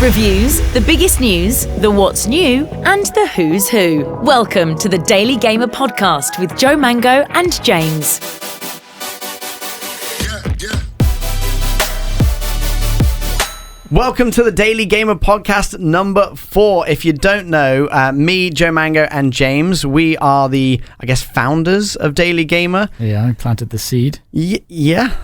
Reviews, the biggest news, the what's new, and the who's who. Welcome to the Daily Gamer podcast with Joe Mango and James. Welcome to the Daily Gamer podcast number 4. If you don't know, me, Joe Mango, and James, we are the, founders of Daily Gamer. Yeah, I planted the seed. Yeah.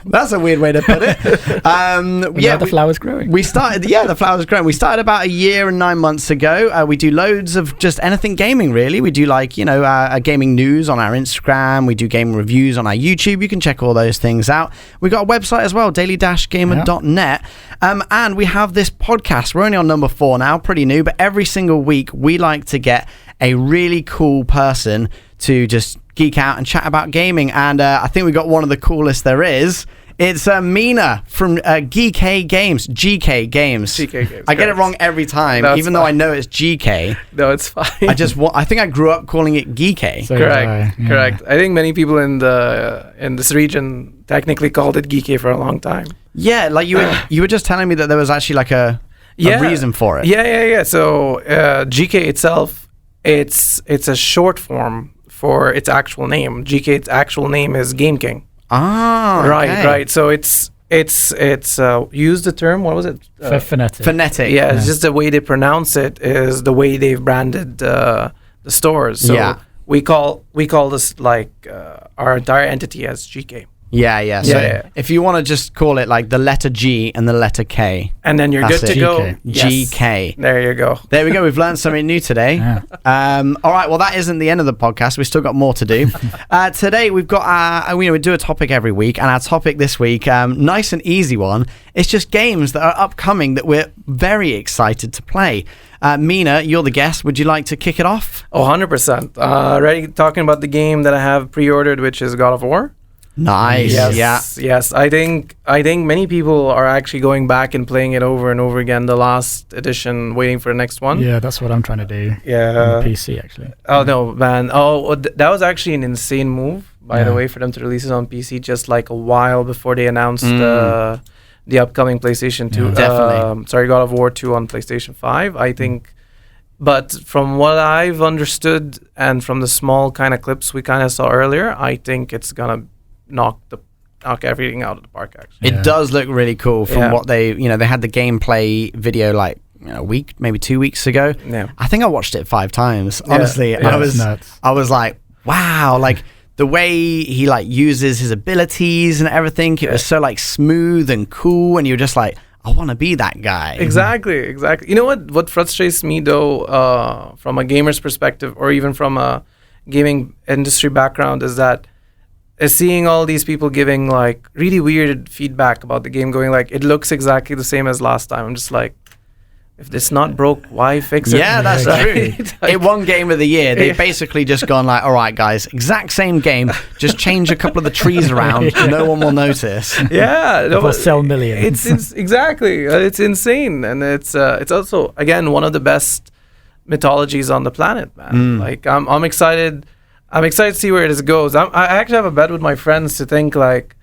That's a weird way to put it. The flower's growing. The flower's growing. We started about a year and 9 months ago. We do loads of just anything gaming, really. We do gaming news on our Instagram. We do gaming reviews on our YouTube. You can check all those things out. We've got a website as well, daily-gamer.net. And we have this podcast. We're only on number 4 now, pretty new. But every single week, we like to get a really cool person to just geek out and chat about gaming, and I think we got one of the coolest there is. It's Meena from Geekay Games. GK Games. GK Games. I get it wrong every time, even though I know it's GK. No, it's fine. I think I grew up calling it Geekay. So Correct. I think many people in this region technically called it Geekay for a long time. Yeah, like you were just telling me that there was actually like a reason for it. Yeah. So GK itself, it's a short form for its actual name. GK's actual name is Game King. Ah, okay. Right. So it's use the term. What was it? Phonetic. Yeah, it's just the way they pronounce it is the way they've branded the stores. So we call this like our entire entity as GK. Yeah. So if you want to just call it like the letter G and the letter K, and then you're good to go. GK. There you go. There we go. We've learned something new today. Yeah. All right. Well, that isn't the end of the podcast. We've still got more to do. Today we've got we do a topic every week, and our topic this week, nice and easy one. It's just games that are upcoming that we're very excited to play. Meena, you're the guest. Would you like to kick it off? Oh, 100%. Ready talking about the game that I have pre-ordered, which is God of War. Nice. Yes. I think many people are actually going back and playing it over and over again. The last edition, waiting for the next one. Yeah, that's what I'm trying to do. Yeah. On the PC actually. Oh no, man. That was actually an insane move, by the way, for them to release it on PC just like a while before they announced the upcoming PlayStation 2. Yeah, definitely. God of War 2 on PlayStation 5. I think. But from what I've understood and from the small kind of clips we kind of saw earlier, I think it's gonna knock everything out of the park. Actually, it does look really cool from what they had the gameplay video like a week, maybe 2 weeks ago. Yeah, I think I watched it 5 times. Honestly, I was like, wow, like the way he like uses his abilities and everything. It was so like smooth and cool, and you're just like, I want to be that guy. Exactly. You know what frustrates me though, from a gamer's perspective, or even from a gaming industry background, is that seeing all these people giving like really weird feedback about the game, going like it looks exactly the same as last time. I'm just like, if it's not broke, why fix it? Yeah, that's true. It won Game of the Year. They've basically just gone like, all right, guys, exact same game, just change a couple of the trees around. No one will notice. Yeah, it'll sell millions. Exactly. It's insane, and it's also again one of the best mythologies on the planet, man. Like I'm excited. I'm excited to see where it goes. I actually have a bet with my friends to think like,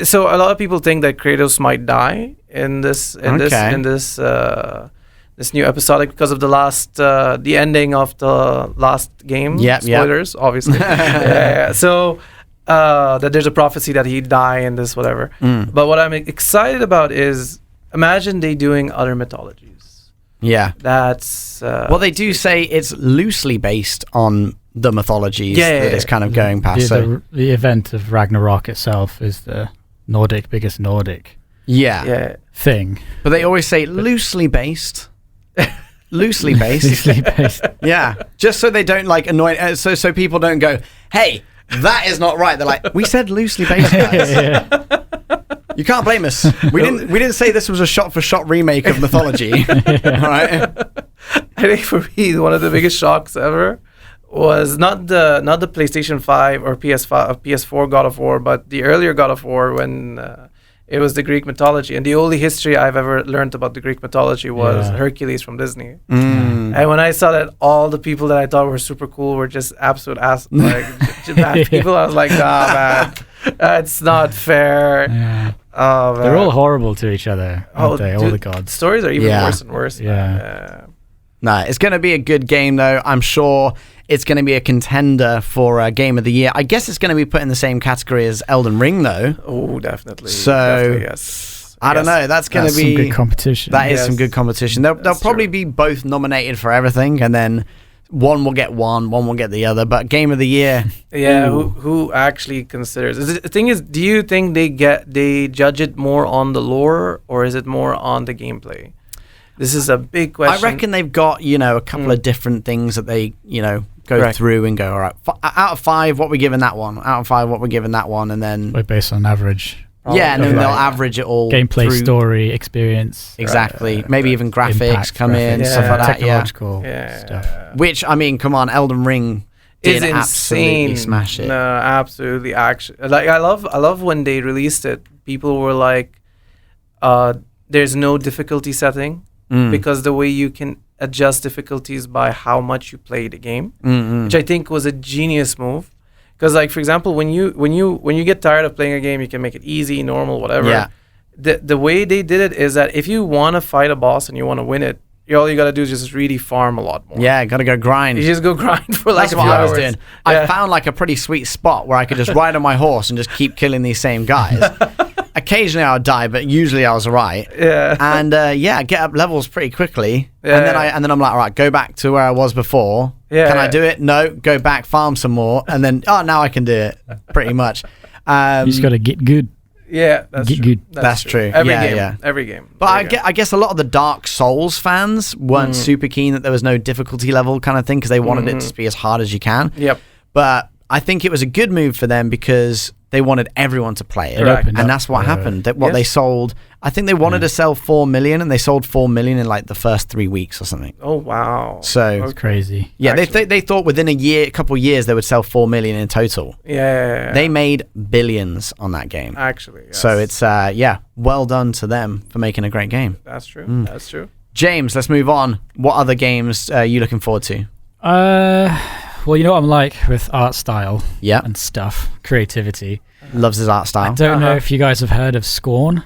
so a lot of people think that Kratos might die in this new episodic because of the ending of the last game. Spoilers, obviously. So that there's a prophecy that he'd die in this whatever. But what I'm excited about is imagine they doing other mythologies. Yeah, that's well, they do say it's loosely based on the mythologies that it's kind of going past. The event of Ragnarok itself is the biggest Nordic thing. But they always say loosely based. Loosely based. Yeah, just so they don't like annoy. So people don't go, hey, that is not right. They're like, we said loosely based, guys. You can't blame us. We didn't say this was a shot-for-shot remake of mythology. All right. I think for me, one of the biggest shocks ever was not the PlayStation 5 or PS4 God of War, but the earlier God of War when it was the Greek mythology. And the only history I've ever learned about the Greek mythology was Hercules from Disney. And when I saw that all the people that I thought were super cool were just absolute bad people, I was like, nah, man, it's not fair. Oh, man. They're all horrible to each other, aren't they? All the gods. Stories are even worse and worse. Yeah. No, it's going to be a good game, though. I'm sure it's going to be a contender for Game of the Year. I guess it's going to be put in the same category as Elden Ring, though. Oh, definitely. So, definitely, yes. I don't know. That's going to be some good competition. That is some good competition. They'll probably be both nominated for everything, and then one will get one will get the other. But Game of the Year, yeah. Who actually considers? The thing is, do you think they judge it more on the lore, or is it more on the gameplay? This is a big question. I reckon they've got, a couple of different things that they, go through and go, all right, out of 5, what we giving that one? Out of 5, what we giving that one? And then... based on average. Yeah, and then they'll average it all gameplay, through. Story, experience. Exactly. Maybe even graphics come in, stuff like that. Technological stuff. Which, I mean, come on, Elden Ring did absolutely smash it. No, absolutely. Actually, I love when they released it. People were like, there's no difficulty setting. Because the way you can adjust difficulties by how much you play the game, which I think was a genius move. Because, like, for example, when you get tired of playing a game, you can make it easy, normal, whatever. Yeah. The way they did it is that if you want to fight a boss and you want to win it, all you got to do is just really farm a lot more. Yeah, got to go grind. You just go grind for like That's what I was doing. I found like a pretty sweet spot where I could just ride on my horse and just keep killing these same guys. Occasionally I would die, but usually I was right. Yeah. And get up levels pretty quickly. Yeah. And then I'm like, all right, go back to where I was before. Yeah. Can I do it? No. Go back, farm some more, and then now I can do it. Pretty much. You just got to get good. Yeah, that's get true. good. That's true. Every game. But I guess a lot of the Dark Souls fans weren't super keen that there was no difficulty level kind of thing because they wanted it to be as hard as you can. Yep. But I think it was a good move for them because they wanted everyone to play it. And that's what happened. They sold, I think they wanted to sell 4 million and they sold 4 million in like the first 3 weeks or something. Oh, wow. So that's crazy. Yeah, they thought within a couple of years they would sell 4 million in total. Yeah. They made billions on that game. Actually, yes. So it's, well done to them for making a great game. That's true. That's true. James, let's move on. What other games are you looking forward to? Well, you know what I'm like with art style and stuff, creativity. Loves his art style. I don't know if you guys have heard of Scorn.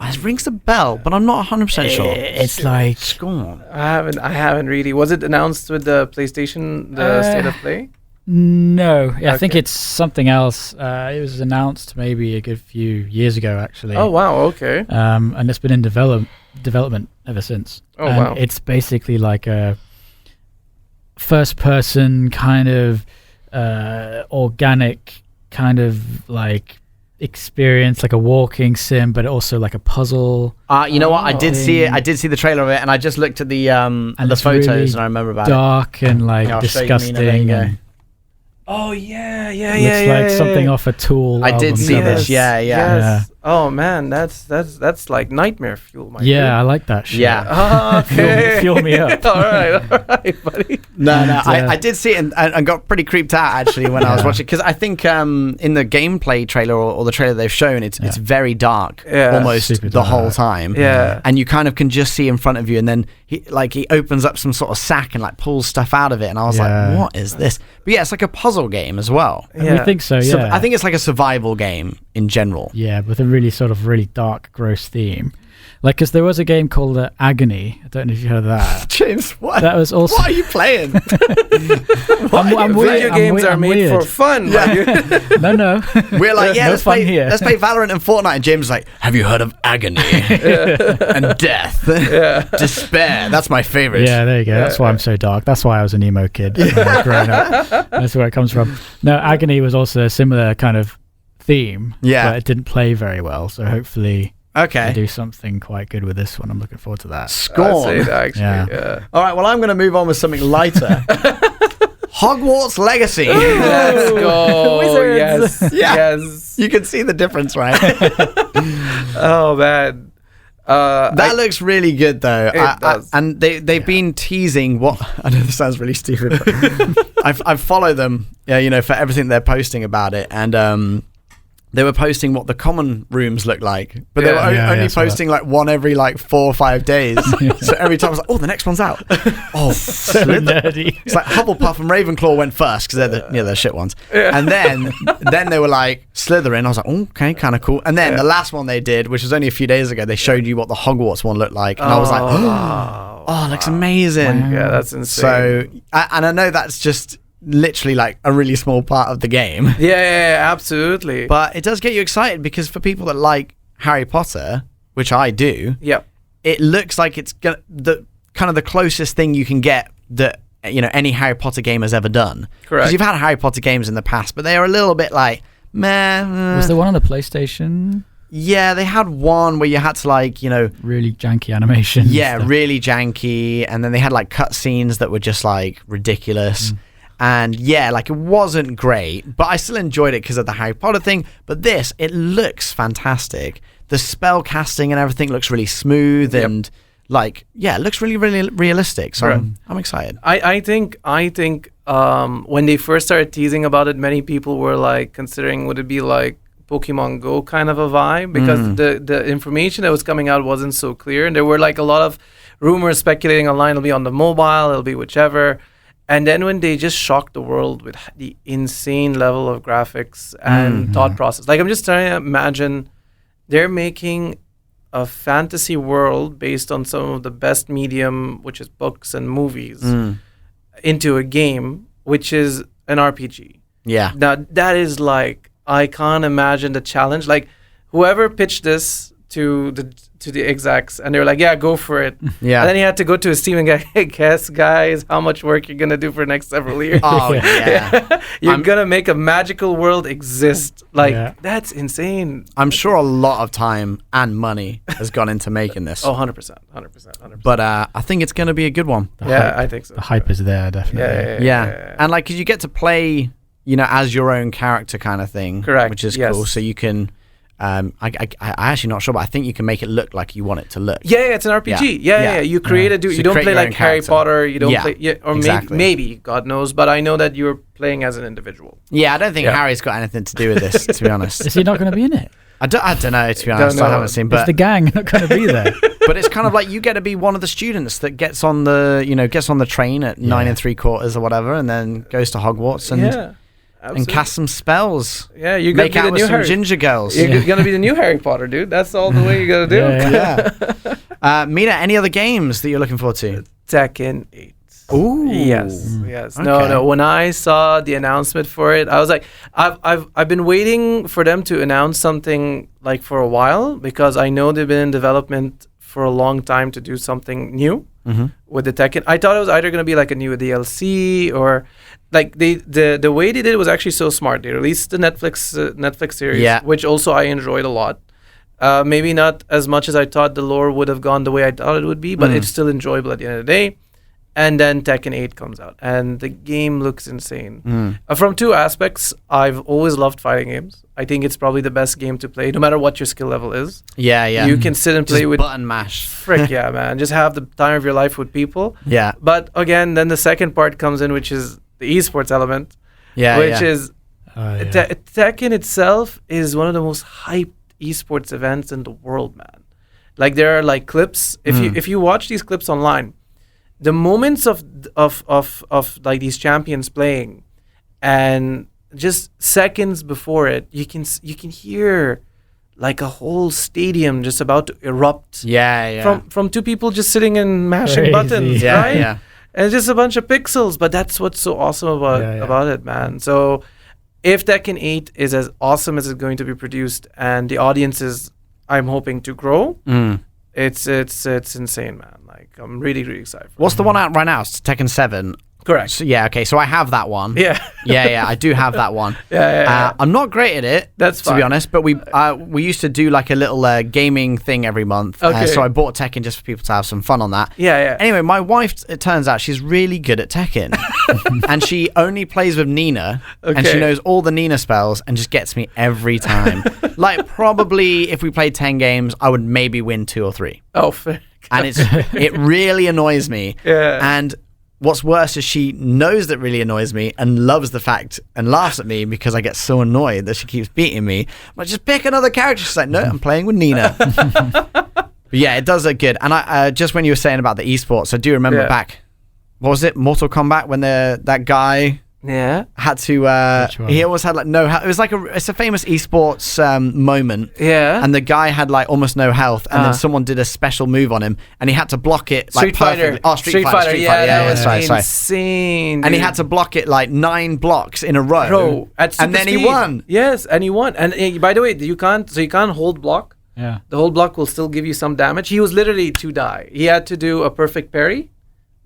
It rings a bell, but I'm not 100% sure. It's like Scorn. I haven't really. Was it announced with the PlayStation, the State of Play? No. Yeah, I think it's something else. It was announced maybe a good few years ago, actually. Oh, wow. Okay. And it's been in development ever since. Oh, wow. It's basically like a first-person kind of organic kind of like experience, like a walking sim, but also like a puzzle. You know what? I did see it. I did see the trailer of it, and I just looked at the photos, really and I remember about dark and like disgusting. Oh yeah. Looks like something off a Tool. I did see this. Yeah. Oh man, that's like nightmare fuel. I like that shit. Yeah. Oh, okay. fuel me up. all right, buddy. No. I did see it and got pretty creeped out actually when I was watching, because I think in the gameplay trailer or the trailer they've shown, it's very dark, almost the whole time. Yeah. And you kind of can just see in front of you, and then he opens up some sort of sack and like pulls stuff out of it, and I was like, what is this? But yeah, it's like a puzzle game as well. Yeah. I think so. Yeah. So I think it's like a survival game in general. Yeah, with a really dark, gross theme. Like, because there was a game called Agony. I don't know if you heard of that. James, what? That was also. What are you playing? Video games are made for fun. Yeah. No. We're like, let's fun play here. Let's play Valorant and Fortnite. And James is like, have you heard of Agony and Death, Despair? That's my favorite. Yeah, there you go. That's why I'm so dark. That's why I was an emo kid growing up. That's where it comes from. No, Agony was also a similar kind of theme. Yeah, but it didn't play very well. So hopefully. Okay. I do something quite good with this one. I'm looking forward to that. Scorn. Yeah. All right, well, I'm going to move on with something lighter. Hogwarts Legacy. Let's go. Wizards. Yes. You can see the difference, right? Oh, man. That looks really good, though. It does. And they've been teasing what... I know this sounds really stupid, but I've followed them, for everything they're posting about it. And... they were posting what the common rooms looked like, but they were only posting like one every like 4 or 5 days. So every time I was like, oh, the next one's out. Oh, So nerdy. it's like Hufflepuff and Ravenclaw went first because they're the shit ones. And then they were like Slytherin. I was like, oh, okay, kind of cool. And then the last one they did, which was only a few days ago, they showed you what the Hogwarts one looked like, and I was like, oh, it looks amazing. Yeah, that's insane. So, and I know that's just literally like a really small part of the game. Yeah, absolutely. But it does get you excited because for people that like Harry Potter, which I do, it looks like it's the kind of the closest thing you can get that any Harry Potter game has ever done. Correct. Because you've had Harry Potter games in the past, but they are a little bit like meh. Was there one on the PlayStation? Yeah, they had one where you had to really janky animation. Yeah, really janky, and then they had like cutscenes that were just like ridiculous. And yeah, like it wasn't great, but I still enjoyed it because of the Harry Potter thing. But this, it looks fantastic. The spell casting and everything looks really smooth and it looks really, really realistic. So I'm excited. I think when they first started teasing about it, many people were like considering would it be like Pokemon Go kind of a vibe, because the information that was coming out wasn't so clear, and there were like a lot of rumors speculating online. It'll be on the mobile, it'll be whichever. And then when they just shocked the world with the insane level of graphics and thought process, like I'm just trying to imagine they're making a fantasy world based on some of the best medium, which is books and movies, into a game, which is an RPG. Yeah. Now that is like, I can't imagine the challenge. Like whoever pitched this to the execs, and they were like, yeah, go for it. Yeah. And then he had to go to his team and go, hey, guess, guys, how much work you're going to do for the next several years. Oh, yeah. You're going to make a magical world exist. Like, that's insane. I'm sure a lot of time and money has gone into making this. Oh, 100%. But I think it's going to be a good one. I think so. The hype is there, definitely. Yeah. And like, because you get to play, as your own character kind of thing. Correct. Which is cool. So you can... I actually not sure, but I think you can make it look like you want it to look. Yeah, it's an RPG. Yeah. You create a So you don't play like Harry Potter. You don't play, or exactly. maybe God knows. But I know that you're playing as an individual. Yeah, I don't think Harry's got anything to do with this, to be honest. Is he not going to be in it? I don't know, to be honest. I haven't seen, but it's the gang not going to be there. But it's kind of like you get to be one of the students that gets on the train at 9 3/4 or whatever, and then goes to Hogwarts and. Absolutely. And cast some spells. Yeah, you make gotta out be the with new some ginger girls. You're gonna be the new Harry Potter, dude. That's all the way you gotta do. Yeah. Meena, any other games that you're looking forward to? Tekken 8. Ooh. Yes. Okay. No. When I saw the announcement for it, I was like, I've been waiting for them to announce something like for a while, because I know they've been in development for a long time to do something new with the Tekken. I thought it was either going to be like a new DLC, or like the way they did it was actually so smart. They released the Netflix series, which also I enjoyed a lot. Maybe not as much as I thought the lore would have gone the way I thought it would be, but it's still enjoyable at the end of the day. And then Tekken 8 comes out, and the game looks insane. From two aspects, I've always loved fighting games. I think it's probably the best game to play, no matter what your skill level is. Yeah. You can sit and play just with... button mash. Frick, yeah, man. Just have the time of your life with people. Yeah. But again, then the second part comes in, which is the esports element. Which is... Tekken itself is one of the most hyped esports events in the world, man. Like, there are like clips. If you watch these clips online, the moments of like these champions playing, and just seconds before it, you can hear like a whole stadium just about to erupt. From two people just sitting and mashing buttons, right? Yeah. And it's just a bunch of pixels, but that's what's so awesome about it, man. So if Tekken 8 is as awesome as it's going to be produced, and the audiences I'm hoping to grow, it's insane, man. Like, I'm really, really excited for What's the one out right now? It's Tekken 7. Correct. So, okay. So I have that one. Yeah. I do have that one. I'm not great at it, that's fine, to be honest, but we used to do like a little gaming thing every month. Okay. So I bought Tekken just for people to have some fun on that. Yeah. Anyway, my wife, it turns out, she's really good at Tekken. And she only plays with Nina. And she knows all the Nina spells and just gets me every time. Like, probably if we played 10 games, I would maybe win 2 or 3. Oh, fair. And it really annoys me. Yeah. And what's worse is she knows that really annoys me and loves the fact and laughs at me because I get so annoyed that she keeps beating me. I'm like, just pick another character. She's like, no, I'm playing with Nina. But yeah, it does look good. And I just when you were saying about the esports, I do remember back, what was it, Mortal Kombat, when that guy had to he always had like no health. It was like it's a famous esports moment, and the guy had like almost no health, and then someone did a special move on him and he had to block it like perfectly. Street Fighter, yeah, insane, and he had to block it like 9 blocks in a row, and then he won. Yes, and he won. And by the way, you can't hold block. Yeah, the whole block will still give you some damage. He was literally to die. He had to do a perfect parry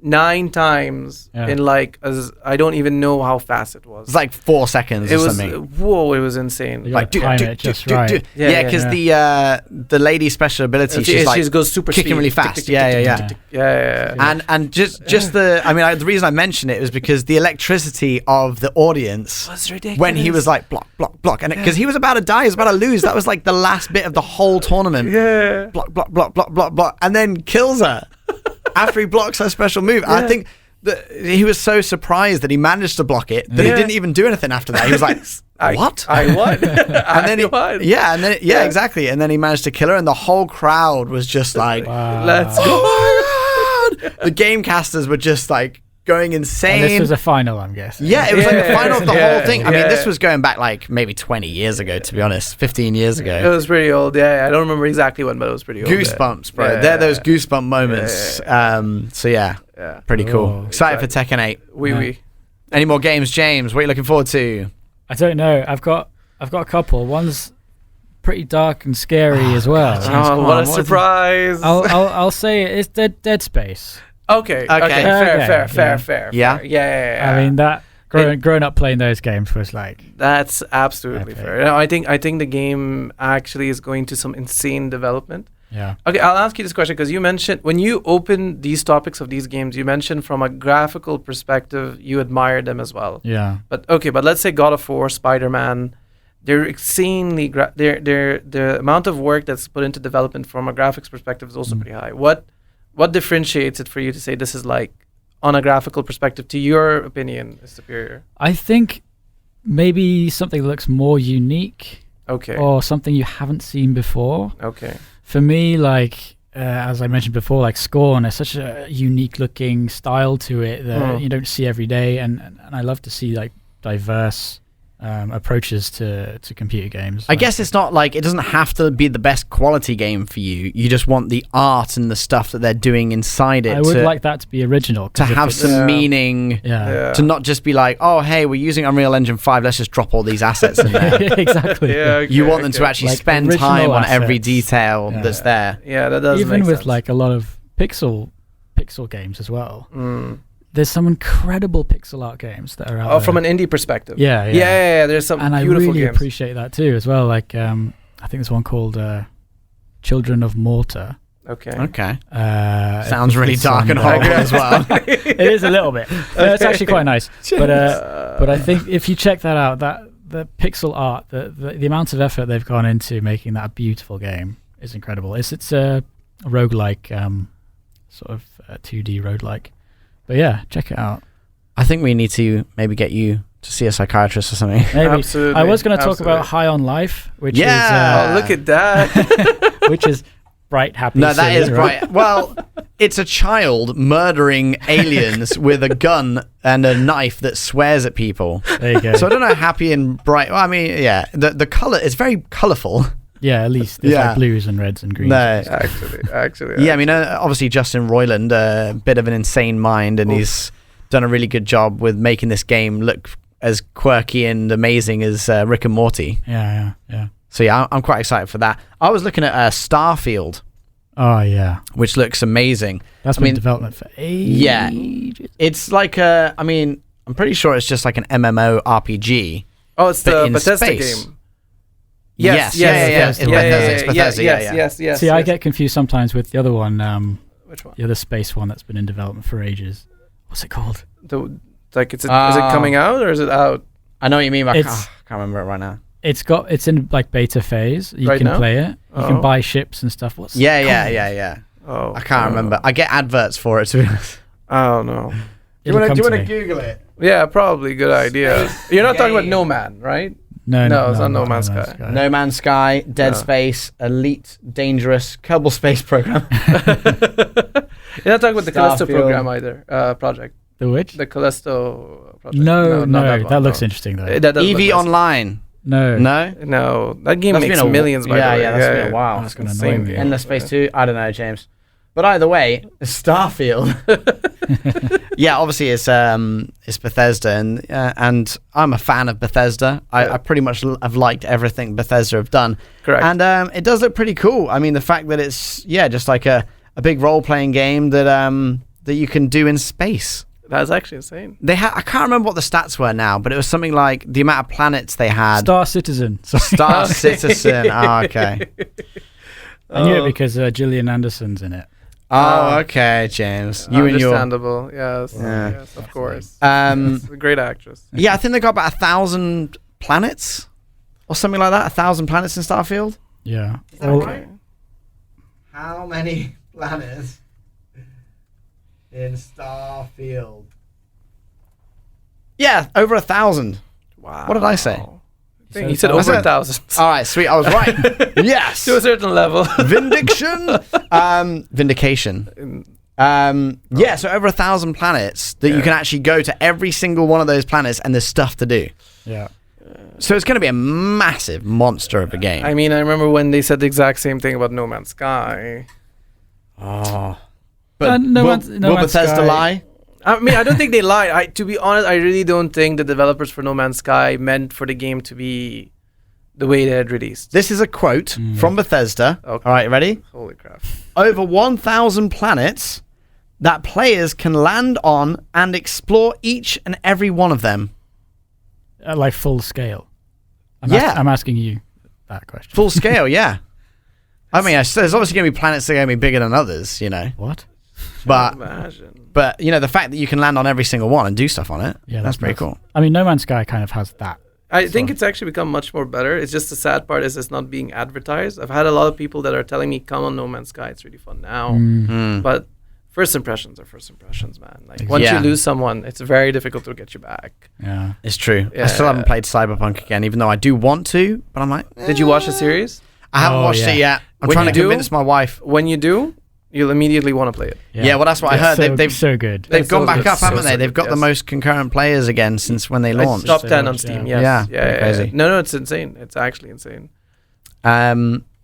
9 times in like I don't even know how fast it was. It's like 4 seconds or something. Whoa, it was insane. Like time it just right. Yeah, because the lady special ability, she goes super kicking really fast. Yeah. And just the the reason I mention it was because the electricity of the audience was ridiculous when he was like block, and because he was about to die, he was about to lose. That was like the last bit of the whole tournament. Yeah, block, and then kills her. After he blocks her special move. I think that he was so surprised that he managed to block it that he didn't even do anything after that. He was like, what? I won. And then exactly. And then he managed to kill her and the whole crowd was just like, let's go. Oh my God. The game casters were just like going insane. And this was a final, I'm guessing. Yeah, it was like the final of the whole thing. I mean, this was going back like maybe 20 years ago, to be honest, 15 years ago. It was pretty old. Yeah, I don't remember exactly when, but it was pretty old. Goosebumps, bro. They're those goosebump moments. So pretty cool. Excited for Tekken 8. Oui. Any more games, James? What are you looking forward to? I don't know. I've got a couple. One's pretty dark and scary as well. Oh, what a surprise! I'll say it's Dead Space. Okay. Fair. Yeah. I mean, that growing up playing those games was like, that's absolutely fair. No, I think the game actually is going to some insane development. Yeah. Okay, I'll ask you this question because you mentioned when you open these topics of these games, you mentioned from a graphical perspective you admire them as well. Yeah. But let's say God of War, Spider-Man, they're insanely the amount of work that's put into development from a graphics perspective is also pretty high. What differentiates it for you to say this is like, on a graphical perspective, to your opinion, is superior? I think maybe something that looks more unique. Okay. Or something you haven't seen before. Okay. For me, like, as I mentioned before, like Scorn has such a unique looking style to it that you don't see every day. And I love to see like diverse approaches to computer games. I guess it's not like it doesn't have to be the best quality game for you. You just want the art and the stuff that they're doing inside it. I would like that to be original. To have some meaning. Yeah. To not just be like, oh, hey, we're using Unreal Engine 5. Let's just drop all these assets in there. Exactly. You want them to actually like spend time on every detail that's there. Yeah, that does even make with sense. like a lot of pixel games as well. There's some incredible pixel art games that are out there. From an indie perspective. Yeah. There's some and beautiful I really games. appreciate that too, as well. Like, I think there's one called Children of Mortar. Okay. Sounds really dark and horrible as well. It is a little bit. No, it's actually quite nice. But I think if you check that out, that the pixel art, the amount of effort they've gone into making that a beautiful game is incredible. It's a roguelike, sort of 2D roguelike. But yeah, check it out. I think we need to maybe get you to see a psychiatrist or something. Maybe. Absolutely. I was going to talk about High on Life, which is... look at that. which is bright, happy. No, that is right? bright. Well, it's a child murdering aliens with a gun and a knife that swears at people. There you go. So I don't know, happy and bright. Well, I mean, yeah, the color is very colorful. Yeah, at least there's like blues and reds and greens. No, actually. Yeah, I mean, obviously Justin Roiland, a bit of an insane mind, and he's done a really good job with making this game look as quirky and amazing as Rick and Morty. Yeah. So yeah, I'm quite excited for that. I was looking at Starfield. Oh yeah, which looks amazing. That's been in development for ages. Yeah, it's like I'm pretty sure it's just like an MMO RPG. Oh, it's the Bethesda space. game. Yes. Yes. See, I get confused sometimes with the other one. Which one? The other space one that's been in development for ages. What's it called? Is it coming out or is it out? I know what you mean. But I can't remember it right now. It's in like beta phase. You right can now? play it. You can buy ships and stuff. What's Yeah. Oh, I can't remember. I get adverts for it, to be honest. Oh no. Do you want to me. Google it? Yeah, probably good idea. You're not talking about No Man, right? No, it's not No Man's Sky. No Man's Sky, Dead No. Space, Elite Dangerous, Kerbal Space Program. You're not talking about the Callisto Starfield. program either. Project. The which? The Callisto project. No, not that looks one, interesting though. That doesn't EV look nice. Online. No. No? No, that game That's makes been a- millions. By the way. that's been a while. That's gonna Insane annoy me. game. Endless Space 2? I don't know, James. But either way, Starfield. Yeah, obviously it's Bethesda, and I'm a fan of Bethesda. I pretty much have liked everything Bethesda have done. Correct. And it does look pretty cool. I mean, the fact that it's just like a big role-playing game that you can do in space. That's actually insane. I can't remember what the stats were now, but it was something like the amount of planets they had. Star Citizen. Star Citizen. Oh, okay. I knew it because Gillian Anderson's in it. Oh, okay, James. You and your. Understandable. Yes. Yeah. Yes, of course. Yes, a great actress. Yeah, I think they got about 1,000 planets or something like that. 1,000 planets in Starfield. Yeah. that All- right? How many planets in Starfield? Yeah, over 1,000. Wow. What did I say? I think he said I over said- 1,000. All right, sweet. I was right. Yes. To a certain level. Vindication. Vindication. Yeah, so over 1,000 planets that you can actually go to every single one of those planets, and there's stuff to do. Yeah. So it's going to be a massive monster of a game. I mean, I remember when they said the exact same thing about No Man's Sky. Oh. But No will, Man's- No will Man's Bethesda Sky- lie? I mean, I don't think they lied. To be honest, I really don't think the developers for No Man's Sky meant for the game to be the way they had released. This is a quote from Bethesda. Okay. All right, ready? Holy crap. Over 1,000 planets that players can land on and explore each and every one of them. At like full scale. Yeah. I'm asking you that question. Full scale, yeah. I mean, there's obviously going to be planets that are going to be bigger than others, What? But Imagine. the fact that you can land on every single one and do stuff on it, Yeah, that's pretty nuts. cool. I mean, No Man's Sky kind of has that. I think it's actually become much more better. It's just the sad part is it's not being advertised. I've had a lot of people that are telling me, come on No Man's Sky, it's really fun now. Mm. But first impressions are first impressions, man. Like once Yeah. you lose someone, it's very difficult to get you back. Yeah. It's true. I Yeah. still haven't played Cyberpunk again, even though I do want to, but I'm like, Did you watch the series? I haven't Oh, watched yeah. it yet. I'm When trying to you do- convince my wife. When you do, you'll immediately want to play it. Yeah, well, that's what I heard. So, They've so good. They've It's gone so back good. up, haven't So they? They've got the yes. most concurrent players again since when they It's launched. top So 10 on much, Steam, yeah. yes. Yeah, crazy. No, it's insane. It's actually insane.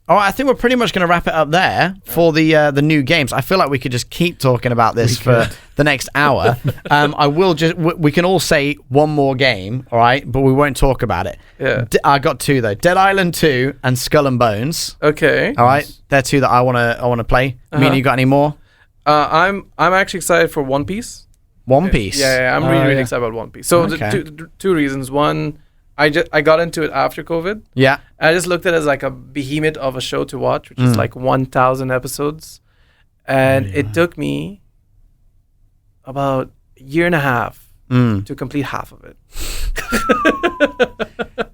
All right, I think we're pretty much going to wrap it up there for the new games. I feel like we could just keep talking about this for the next hour. I will just we can all say one more game, all right, but we won't talk about it. Yeah. I got two though: Dead Island 2 and Skull and Bones. Okay. All right, they're two that I wanna play. Meena, you got any more? I'm actually excited for One Piece. One Piece. Yeah, I'm Oh, really yeah. excited about One Piece. So Okay. the two reasons. One, I got into it after COVID. Yeah. I just looked at it as like a behemoth of a show to watch, which is like 1,000 episodes. And it took me about a year and a half to complete half of it.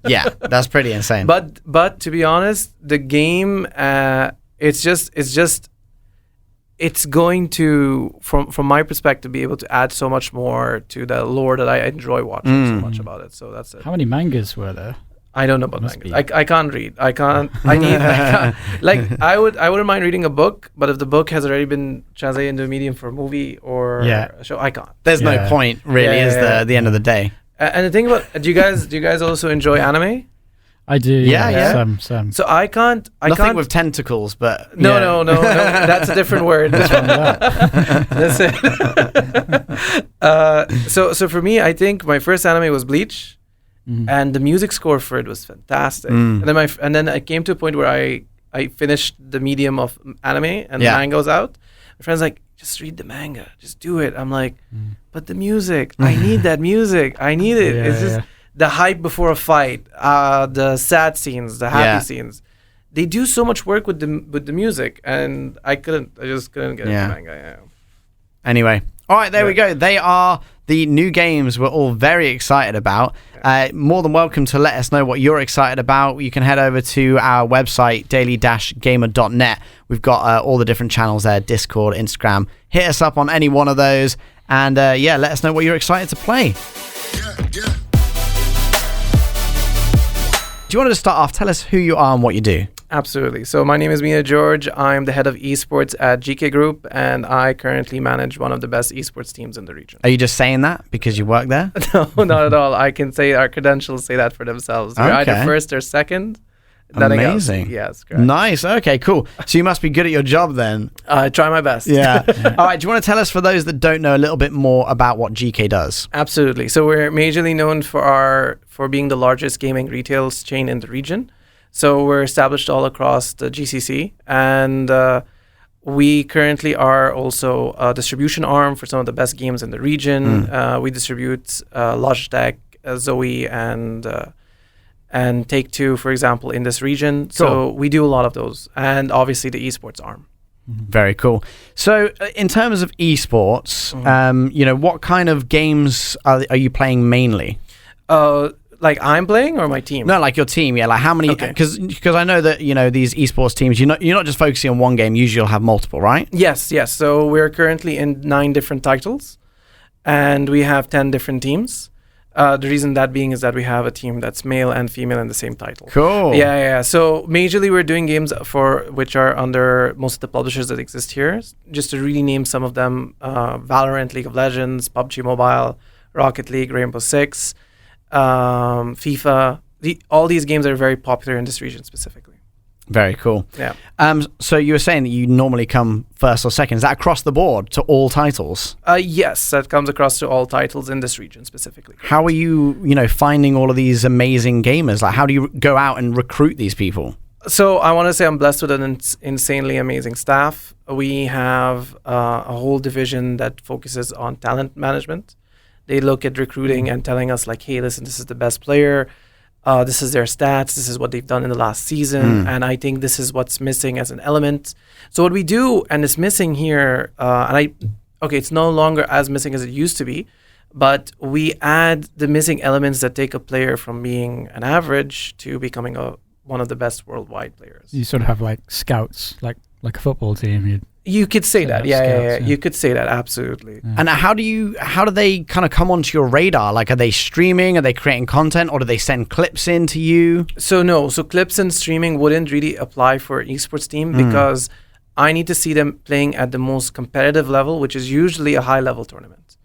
Yeah, that's pretty insane. But to be honest, the game, it's going to, from my perspective, be able to add so much more to the lore that I enjoy watching so much about it. So that's it. How many mangas were there? I don't know about Must manga. be. I can't read. I can't. I can't. Like I wouldn't mind reading a book, but if the book has already been translated into a medium for a movie or Yeah. a show, I can't. There's no Yeah. point, really, is there, at the end of the day? And the thing about do you guys also enjoy anime? I do. Yeah, yeah. Some. So I can't. Nothing with tentacles, but No. That's a different word. That's it. So for me, I think my first anime was Bleach, and the music score for it was fantastic. And then I came to a point where I finished the medium of anime and the manga was out. My friend's like, just read the manga, just do it. I'm like, but the music, I need that music. I need it. Yeah, It's just the hype before a fight, the sad scenes, the happy scenes. They do so much work with the music, and I just couldn't get into manga. Yeah. Anyway, all right, there we go. They are the new games we're all very excited about. More than welcome to let us know what you're excited about. You can head over to our website, daily-gamer.net. We've got all the different channels there, Discord, Instagram. Hit us up on any one of those, And let us know what you're excited to play. Do you want to just start off? Tell us who you are and what you do. Absolutely. So my name is Meena George. I'm the head of esports at Geekay Group, and I currently manage one of the best esports teams in the region. Are you just saying that because you work there? No, not at all. I can say our credentials say that for themselves. We're either first or second. Amazing. Yes, correct. Nice. Okay, cool. So you must be good at your job then. I try my best. Yeah. All right. Do you want to tell us, for those that don't know, a little bit more about what GK does? Absolutely. So we're majorly known for being the largest gaming retail chain in the region. So we're established all across the GCC, and we currently are also a distribution arm for some of the best games in the region. We distribute Logitech, Zoe, and Take-Two, for example, in this region. Cool. So we do a lot of those, and obviously the esports arm. Very cool. So in terms of esports, what kind of games are you playing mainly? Like I'm playing, or my team? No, like your team. Yeah, like how many? Because I know that these esports teams, you're not just focusing on one game. Usually, you'll have multiple, right? Yes. So we're currently in 9 different titles, and we have 10 different teams. The reason that being is that we have a team that's male and female in the same title. Cool. Yeah. So majorly, we're doing games which are under most of the publishers that exist here. Just to really name some of them: Valorant, League of Legends, PUBG Mobile, Rocket League, Rainbow Six. FIFA, all these games are very popular in this region specifically. Very cool. Yeah. So you were saying that you normally come first or second. Is that across the board to all titles? Yes, that comes across to all titles in this region specifically. How are you, finding all of these amazing gamers? Like, how do you go out and recruit these people? So I want to say I'm blessed with an insanely amazing staff. We have a whole division that focuses on talent management. They look at recruiting and telling us like, hey, listen, this is the best player. This is their stats. This is what they've done in the last season. And I think this is what's missing as an element. So what we do, and it's missing here, it's no longer as missing as it used to be, but we add the missing elements that take a player from being an average to becoming one of the best worldwide players. You sort of have like scouts, like a football team. You could say that, yeah. You could say that, absolutely. Yeah. And how do they kind of come onto your radar? Like, are they streaming? Are they creating content, or do they send clips in to you? So clips and streaming wouldn't really apply for an esports team because I need to see them playing at the most competitive level, which is usually a high-level tournament.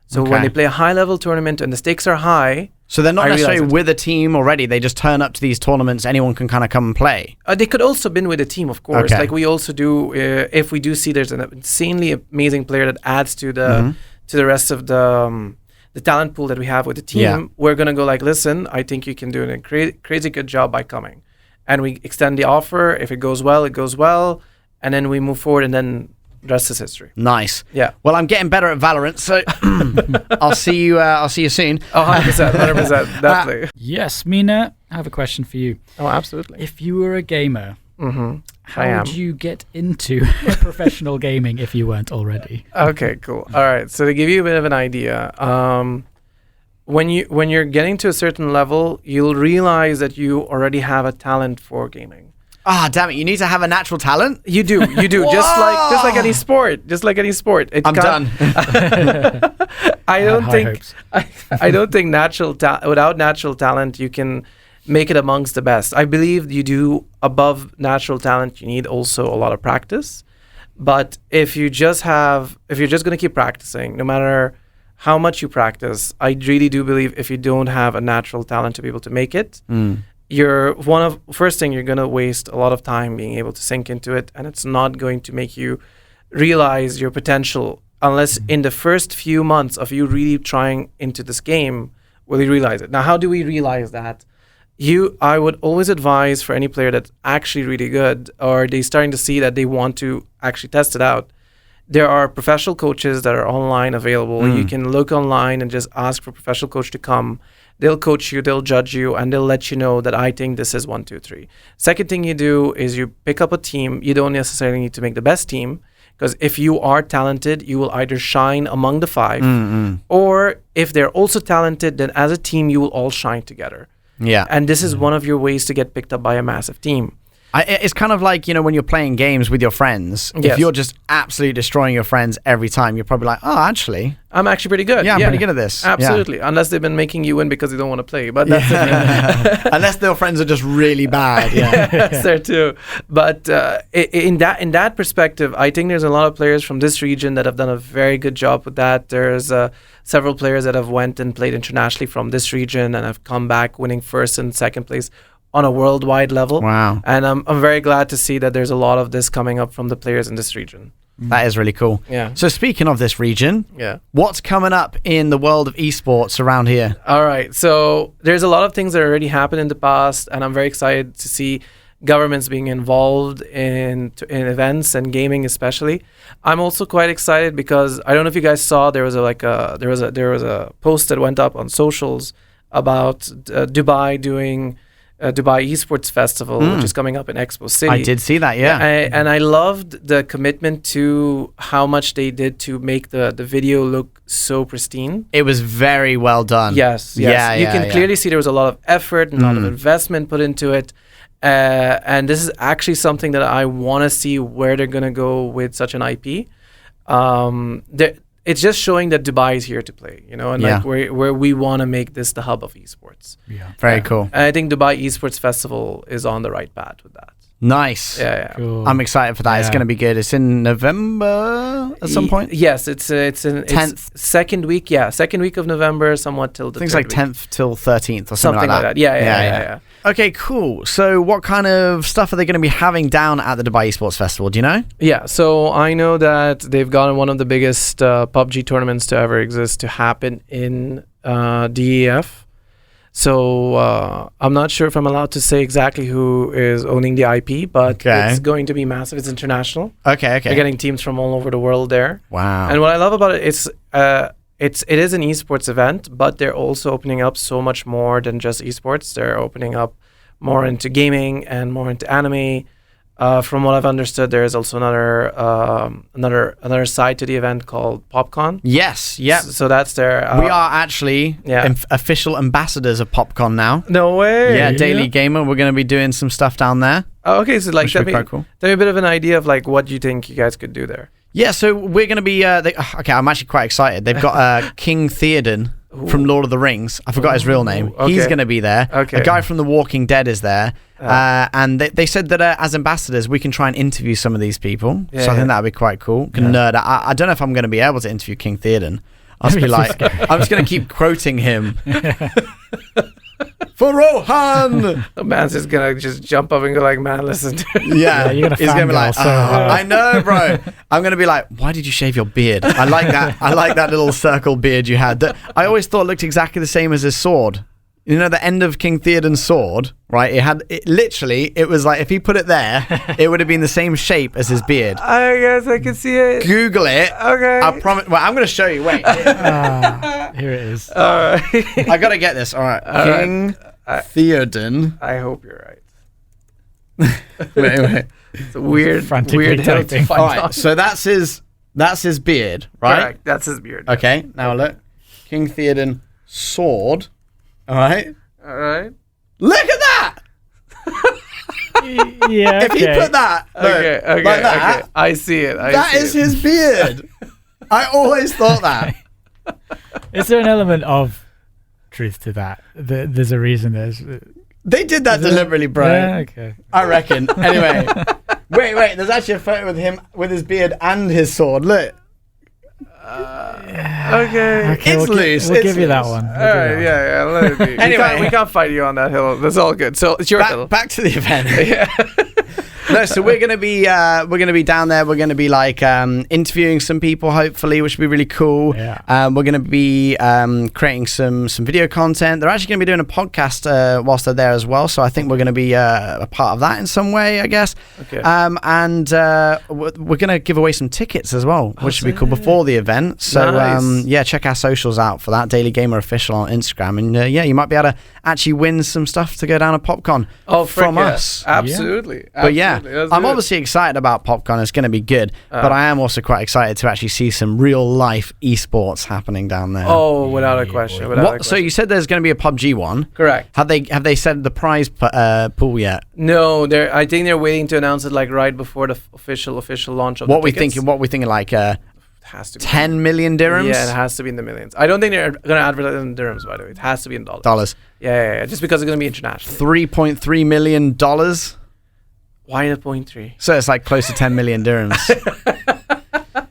So when they play a high-level tournament and the stakes are high... So they're not necessarily with a team already. They just turn up to these tournaments. Anyone can kind of come and play. They could also been with a team, of course. Okay. Like we also do, if we do see there's an insanely amazing player that adds to the rest of the talent pool that we have with the team, we're going to go like, listen, I think you can do a crazy good job by coming. And we extend the offer. If it goes well, it goes well. And then we move forward, and then the rest is history. Nice. Yeah. Well, I'm getting better at Valorant, so I'll see you soon. Oh, 100%, definitely. Yes, Meena, I have a question for you. Oh, absolutely. If you were a gamer, how would you get into professional gaming if you weren't already? Okay, cool. All right. So to give you a bit of an idea, when you're getting to a certain level, you'll realize that you already have a talent for gaming. Ah, damn it! You need to have a natural talent. You do. just like any sport. I'm done. I don't think without natural talent you can make it amongst the best. I believe you do above natural talent. You need also a lot of practice. But if you're just going to keep practicing, no matter how much you practice, I really do believe if you don't have a natural talent to be able to make it. First thing, you're going to waste a lot of time being able to sink into it, and it's not going to make you realize your potential unless in the first few months of you really trying into this game will you realize it. Now, how do we realize that? I would always advise for any player that's actually really good, or they're starting to see that they want to actually test it out, there are professional coaches that are online available. You can look online and just ask for a professional coach to come. They'll coach you, they'll judge you, and they'll let you know that I think this is 1, 2, 3. Second thing you do is you pick up a team. You don't necessarily need to make the best team, because if you are talented, you will either shine among the 5, or if they're also talented, then as a team, you will all shine together. Yeah. And this is one of your ways to get picked up by a massive team. It's kind of like, when you're playing games with your friends, if you're just absolutely destroying your friends every time, you're probably like, oh, actually, I'm actually pretty good. Yeah, I'm pretty good at this. Absolutely. Yeah. Unless they've been making you win because you don't want to play. But that's unless their friends are just really bad. Yeah. That's there too. But in that perspective, I think there's a lot of players from this region that have done a very good job with that. There's several players that have went and played internationally from this region and have come back winning first and second place on a worldwide level. Wow. And I'm very glad to see that there's a lot of this coming up from the players in this region. That is really cool. Yeah. So speaking of this region, what's coming up in the world of esports around here? All right. So there's a lot of things that already happened in the past, and I'm very excited to see governments being involved in events and gaming especially. I'm also quite excited because I don't know if you guys saw there was a post that went up on socials about Dubai doing Dubai Esports Festival, which is coming up in Expo City. I did see that, yeah. And I loved the commitment to how much they did to make the video look so pristine. It was very well done. Yes. Yeah, you can clearly see there was a lot of effort and a lot of investment put into it. And this is actually something that I want to see where they're going to go with such an IP. It's just showing that Dubai is here to play, and like where we want to make this the hub of esports. Yeah, very cool. And I think Dubai Esports Festival is on the right path with that. Nice. Yeah. Cool. I'm excited for that. Yeah. It's going to be good. It's in November at some point. Yes, it's in 10th, second week. Yeah, second week of November, somewhat till the. I think it's like 10th till 13th or something like that. Yeah. Okay, cool. So, what kind of stuff are they going to be having down at the Dubai Esports Festival? Do you know? Yeah. So I know that they've gotten one of the biggest PUBG tournaments to ever exist to happen in DEF. So I'm not sure if I'm allowed to say exactly who is owning the IP, but it's going to be massive. It's international. Okay. They're getting teams from all over the world there. Wow. And what I love about it is it is an esports event, but they're also opening up so much more than just esports. They're opening up more into gaming and more into anime. From what I've understood, there is also another side to the event called PopCon. Yes, yep. So that's their. We are actually official ambassadors of PopCon now. No way. Yeah, Daily Gamer. We're going to be doing some stuff down there. Oh, okay. So like, that'd be quite cool. Tell me a bit of an idea of like what you think you guys could do there. Yeah, so we're going to be. I'm actually quite excited. They've got King Theoden from Lord of the Rings. I forgot his real name. Okay. He's going to be there. Okay. A guy from The Walking Dead is there. And they said that as ambassadors, we can try and interview some of these people. So I think that would be quite cool. Nerd. I don't know if I'm going to be able to interview King Theoden. I'll just be like, I'm just going to keep quoting him. For Rohan! The man's just going to just jump up and go like, man, listen. Yeah, you're he's going to be like, I know, bro. I'm going to be like, why did you shave your beard? I like that. I like that little circle beard you had. That I always thought looked exactly the same as his sword. You know, the end of King Theoden's sword, right? It was like, if he put it there, it would have been the same shape as his beard. I guess I can see it. Google it. Okay. I promise. Well, I'm going to show you. Wait. Here it is. All right. I got to get this. All right. King Theoden. I hope you're right. Wait. It's a weird hill to find. All right. So that's his beard, right? Correct. That's his beard. Okay. Now look. King Theoden sword. All right. Look at that. Yeah. If he put that, okay, like that, okay. I see it. That is his beard. I always thought that. Is there an element of truth to that? There's a reason. They did that deliberately, bro. Yeah, okay. I reckon. Anyway, wait. There's actually a photo with him with his beard and his sword. Look. Okay. It's loose. We'll give you that one. All right, yeah. Let it be. Anyway, we can't fight you on that hill. That's all good. So it's your hill. Back to the event. Yeah. No, so we're gonna be down there. We're gonna be like interviewing some people, hopefully, which will be really cool. Yeah. We're gonna be creating some video content. They're actually gonna be doing a podcast whilst they're there as well. So I think we're gonna be a part of that in some way, I guess. Okay. And we're gonna give away some tickets as well, which should be cool before the event. So nice. Check our socials out for that. Daily Gamer Official on Instagram, and you might be able to actually win some stuff to go down a PopCon from us. Absolutely. But yeah. Let's I'm do it. obviously excited about PopCon. It's going to be good, but I am also quite excited to actually see some real life esports happening down there. Oh, without a question. So you said there's going to be a PUBG one. Correct. Have they said the prize pool yet? No, I think they're waiting to announce it like right before the official launch of What the we tickets. thinking? What we thinking? Like Has to be 10 million dirhams? Yeah, it has to be in the millions. I don't think they're going to advertise in dirhams, by the way. It has to be in dollars. Yeah. Just because it's going to be international. $3.3 million. Why the 0.3? So it's like close to 10 million dirhams.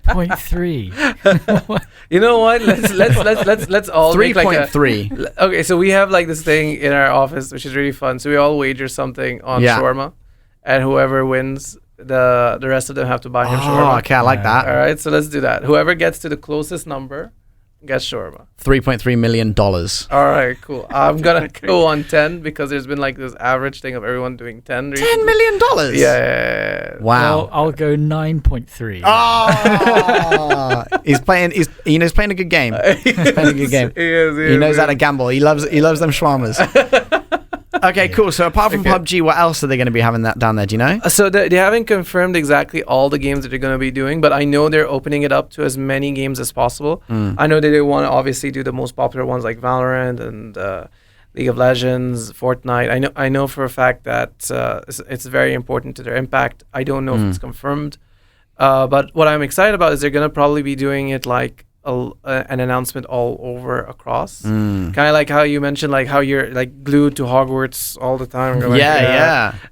0.3. You know what? Let's all make like a 3.3. Okay, so we have like this thing in our office, which is really fun. So we all wager something on shawarma, and whoever wins, the rest of them have to buy him shawarma. Okay, I like that. All right, so let's do that. Whoever gets to the closest number gets shawarma. $3.3 million. All right, cool. I'm gonna go on 10 because there's been like this average thing of everyone doing 10. Recently. $10 million? Yeah. Wow. Well, I'll go 9.3. Oh, he's playing a good game. He's playing a good game. He knows how to gamble. He loves them shawarmas. Okay, cool. So apart from PUBG, what else are they going to be having that down there? Do you know? So they haven't confirmed exactly all the games that they're going to be doing, but I know they're opening it up to as many games as possible. I know that they want to obviously do the most popular ones like Valorant and League of Legends, Fortnite. I know for a fact that it's very important to their impact. I don't know if it's confirmed, but what I'm excited about is they're going to probably be doing it like an announcement all over across, kind of like how you mentioned, like how you're like glued to Hogwarts all the time. Like,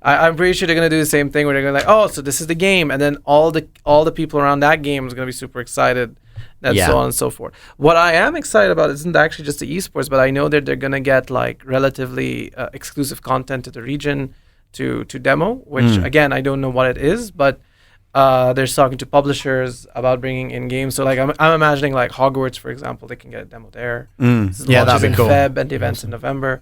I'm pretty sure they're gonna do the same thing where they're gonna like, oh, so this is the game, and then all the people around that game is gonna be super excited, and so on and so forth. What I am excited about isn't actually just the esports, but I know that they're gonna get like relatively exclusive content to the region to demo, which again I don't know what it is, but they're talking to publishers about bringing in games. So like I'm imagining like Hogwarts, for example, they can get a demo there. Yeah, that'd be in cool. Feb and the events in November.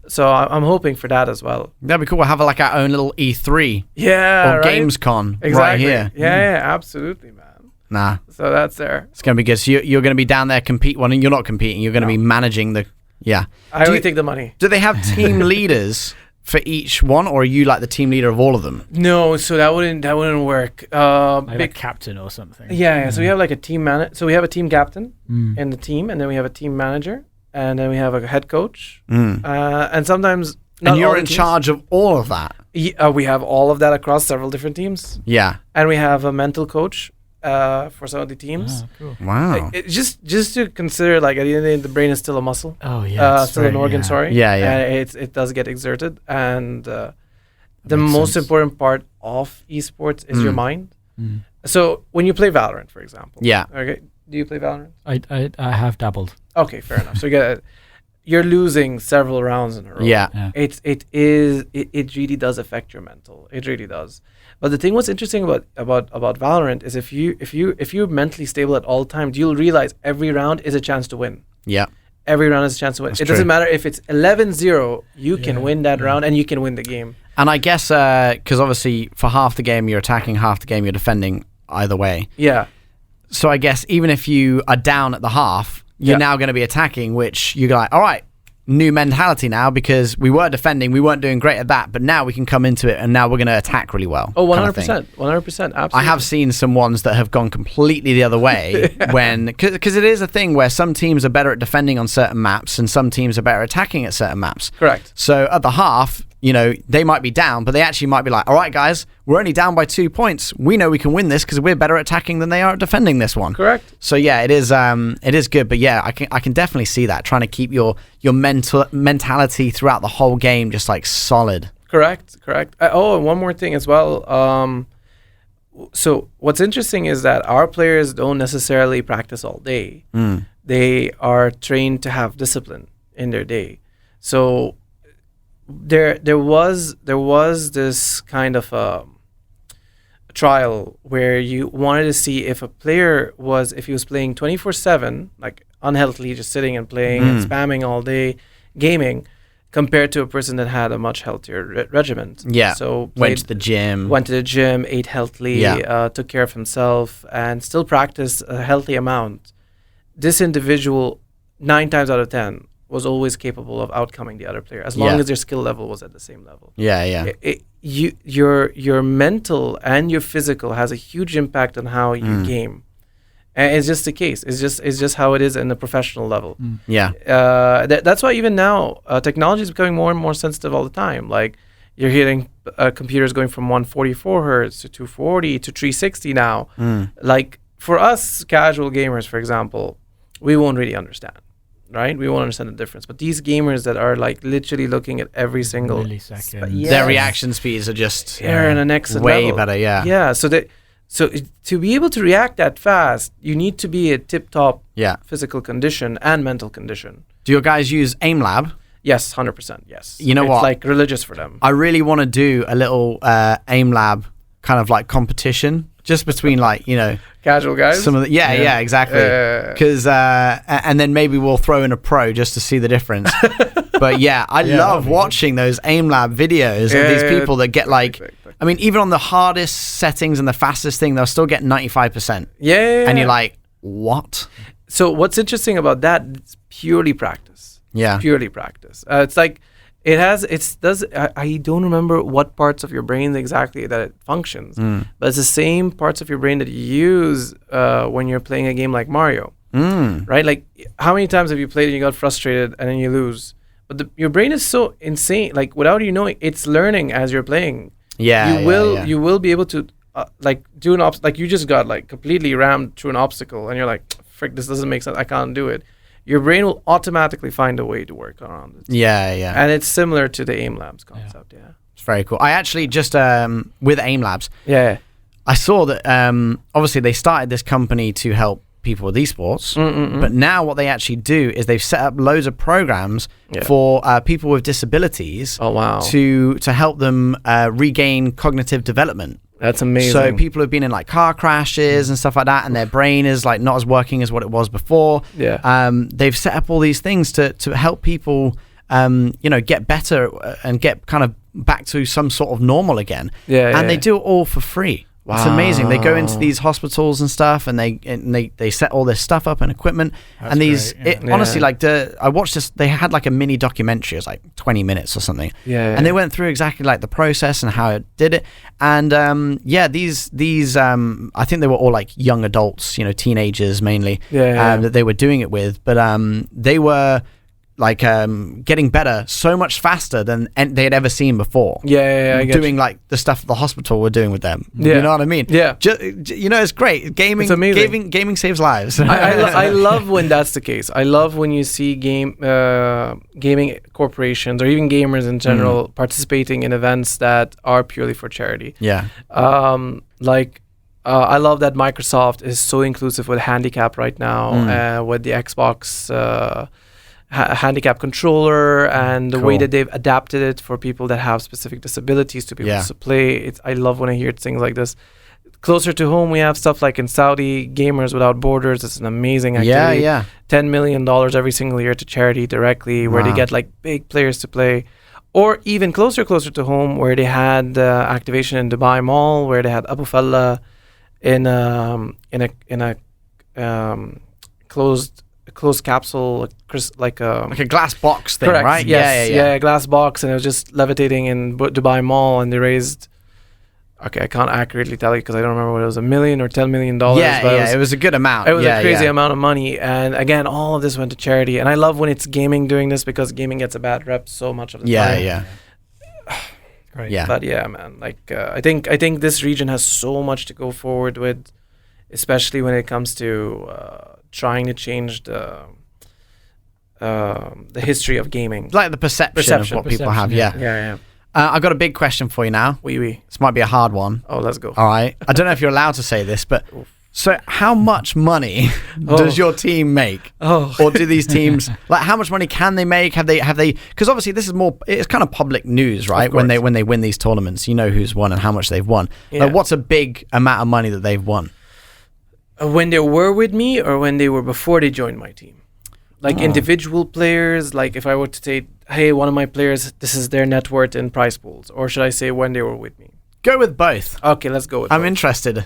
So I'm hoping for that as well. That'd be cool. We'll have like our own little E3 or Gamescom exactly. right here. Yeah, absolutely, man. Nah. So that's there. It's going to be good. So you're going to be down there competing. Well, you're not competing. You're going to be managing the... Yeah. I only take the money. Do they have team leaders for each one, or are you like the team leader of all of them? No, so that wouldn't work. Like a captain or something. Yeah. So we have like a team So we have a team captain in the team, and then we have a team manager, and then we have a head coach, and sometimes. And you're in charge of all of that. We have all of that across several different teams. Yeah. And we have a mental coach for some of the teams. Oh, cool. Wow. Just to consider, like at the end of the day, the brain is still a muscle. Oh yeah. Still an organ. Sorry. Yeah. And it does get exerted, and the most important part of esports is your mind. So when you play Valorant, for example. Yeah. Okay. Do you play Valorant? I have dabbled. Okay, fair enough. So you're losing several rounds in a row. Yeah. It really does affect your mental. It really does. But the thing what's interesting about Valorant is if you're mentally stable at all times, you'll realize every round is a chance to win. Yeah. Every round is a chance to win. That's it doesn't matter if it's 11-0, you can win that round and you can win the game. And I guess because obviously for half the game you're attacking, half the game you're defending either way. Yeah. So I guess even if you are down at the half, you're now going to be attacking, which you're like, all right, new mentality now, because we were defending, we weren't doing great at that, but now we can come into it and now we're going to attack really well. Oh, 100%. 100%. Absolutely. I have seen some ones that have gone completely the other way because it is a thing where some teams are better at defending on certain maps and some teams are better attacking at certain maps. Correct. So at the half, they might be down, but they actually might be like, all right, guys, we're only down by 2 points. We know we can win this because we're better at attacking than they are at defending this one. Correct. So yeah, it is good, but yeah, I can definitely see that, trying to keep your mentality throughout the whole game just like solid. Correct. And one more thing as well. So what's interesting is that our players don't necessarily practice all day. They are trained to have discipline in their day. So there was this kind of a trial where you wanted to see if a player if he was playing 24/7, like unhealthily, just sitting and playing and spamming all day, gaming, compared to a person that had a much healthier regimen. Yeah. So went to the gym, ate healthily, took care of himself, and still practiced a healthy amount. This individual, 9 times out of 10, was always capable of outcoming the other player as long as their skill level was at the same level. Your mental and your physical has a huge impact on how you game. And it's just the case. It's just how it is in the professional level. That's why even now technology is becoming more and more sensitive all the time. Like you're hearing computers going from 144 hertz to 240 to 360 now. Like for us casual gamers, for example, we won't really understand. Right, we won't understand the difference. But these gamers that are like literally looking at every single millisecond, their reaction speeds are just in the next way level. better. So to be able to react that fast, you need to be a tip-top physical condition and mental condition. Do your guys use AimLab? Yes, 100%. Yes. You know what? It's like religious for them. I really want to do a little AimLab kind of like competition, just between like, you know, casual guys. Some of the exactly. Because and then maybe we'll throw in a pro just to see the difference. But I love watching those AimLab videos of these people that get like, I mean, even on the hardest settings and the fastest thing, they'll still get 95%. And you're like, what? So what's interesting about that? It's purely practice. It's purely practice. It's like I don't remember what parts of your brain exactly that it functions, but it's the same parts of your brain that you use when you're playing a game like Mario, right? Like how many times have you played and you got frustrated and then you lose? But your brain is so insane, like without you knowing, it's learning as you're playing. You will be able to like do an like you just got like completely rammed through an obstacle and you're like, frick, this doesn't make sense, I can't do it. Your brain will automatically find a way to work around it. And it's similar to the AimLabs concept. It's very cool. I actually just with AimLabs, I saw that obviously they started this company to help people with esports, but now what they actually do is they've set up loads of programs for people with disabilities to help them regain cognitive development. That's amazing. So people who've been in like car crashes and stuff like that, and their brain is like not as working as what it was before. They've set up all these things to help people, you know, get better and get kind of back to some sort of normal again. And they do it all for free. It's amazing. They go into these hospitals and stuff, and they set all this stuff up and equipment. That's and these, great, honestly, like I watched this. They had like a mini documentary. It was like 20 minutes or something. And they went through exactly like the process and how it did it. And these I think they were all like young adults, you know, teenagers mainly, that they were doing it with. But they were like getting better so much faster than they had ever seen before. Doing like the stuff the hospital were doing with them. You know what I mean? You know, it's great. Gaming, it's amazing. Gaming saves lives. I love when that's the case. I love when you see gaming corporations or even gamers in general participating in events that are purely for charity. I love that Microsoft is so inclusive with handicap right now, with the Xbox handicap controller and the way that they've adapted it for people that have specific disabilities to be able to play. I love when I hear things like this. Closer to home, we have stuff like in Saudi, Gamers Without Borders. It's an amazing activity. $10 million every single year to charity directly, where they get like big players to play. Or even closer to home, where they had activation in Dubai Mall, where they had Abu Falla in a closed capsule, like a glass box thing, correct, right? Yes, glass box, and it was just levitating in Dubai Mall, and they raised. Okay, I can't accurately tell you because I don't remember what it was, $1 million or $10 million. It was a good amount. It was a crazy amount of money, and again, all of this went to charity. And I love when it's gaming doing this because gaming gets a bad rep so much of the time. Great. But man, like I think this region has so much to go forward with, especially when it comes to trying to change the history of gaming, like the perception of what people have. I've got a big question for you now. This might be a hard one. Oh, let's go. All right. I don't know if you're allowed to say this, but so how much money does your team make? Or do these teams, like, how much money can they make? Have they? Because obviously this is it's kind of public news, right? When they win these tournaments, you know who's won and how much they've won. Like, what's a big amount of money that they've won? When they were with me, or when they were before they joined my team? Like individual players, like if I were to say, hey, one of my players, this is their net worth in prize pools, or should I say when they were with me? Go with both. Okay, let's go with I'm both. interested.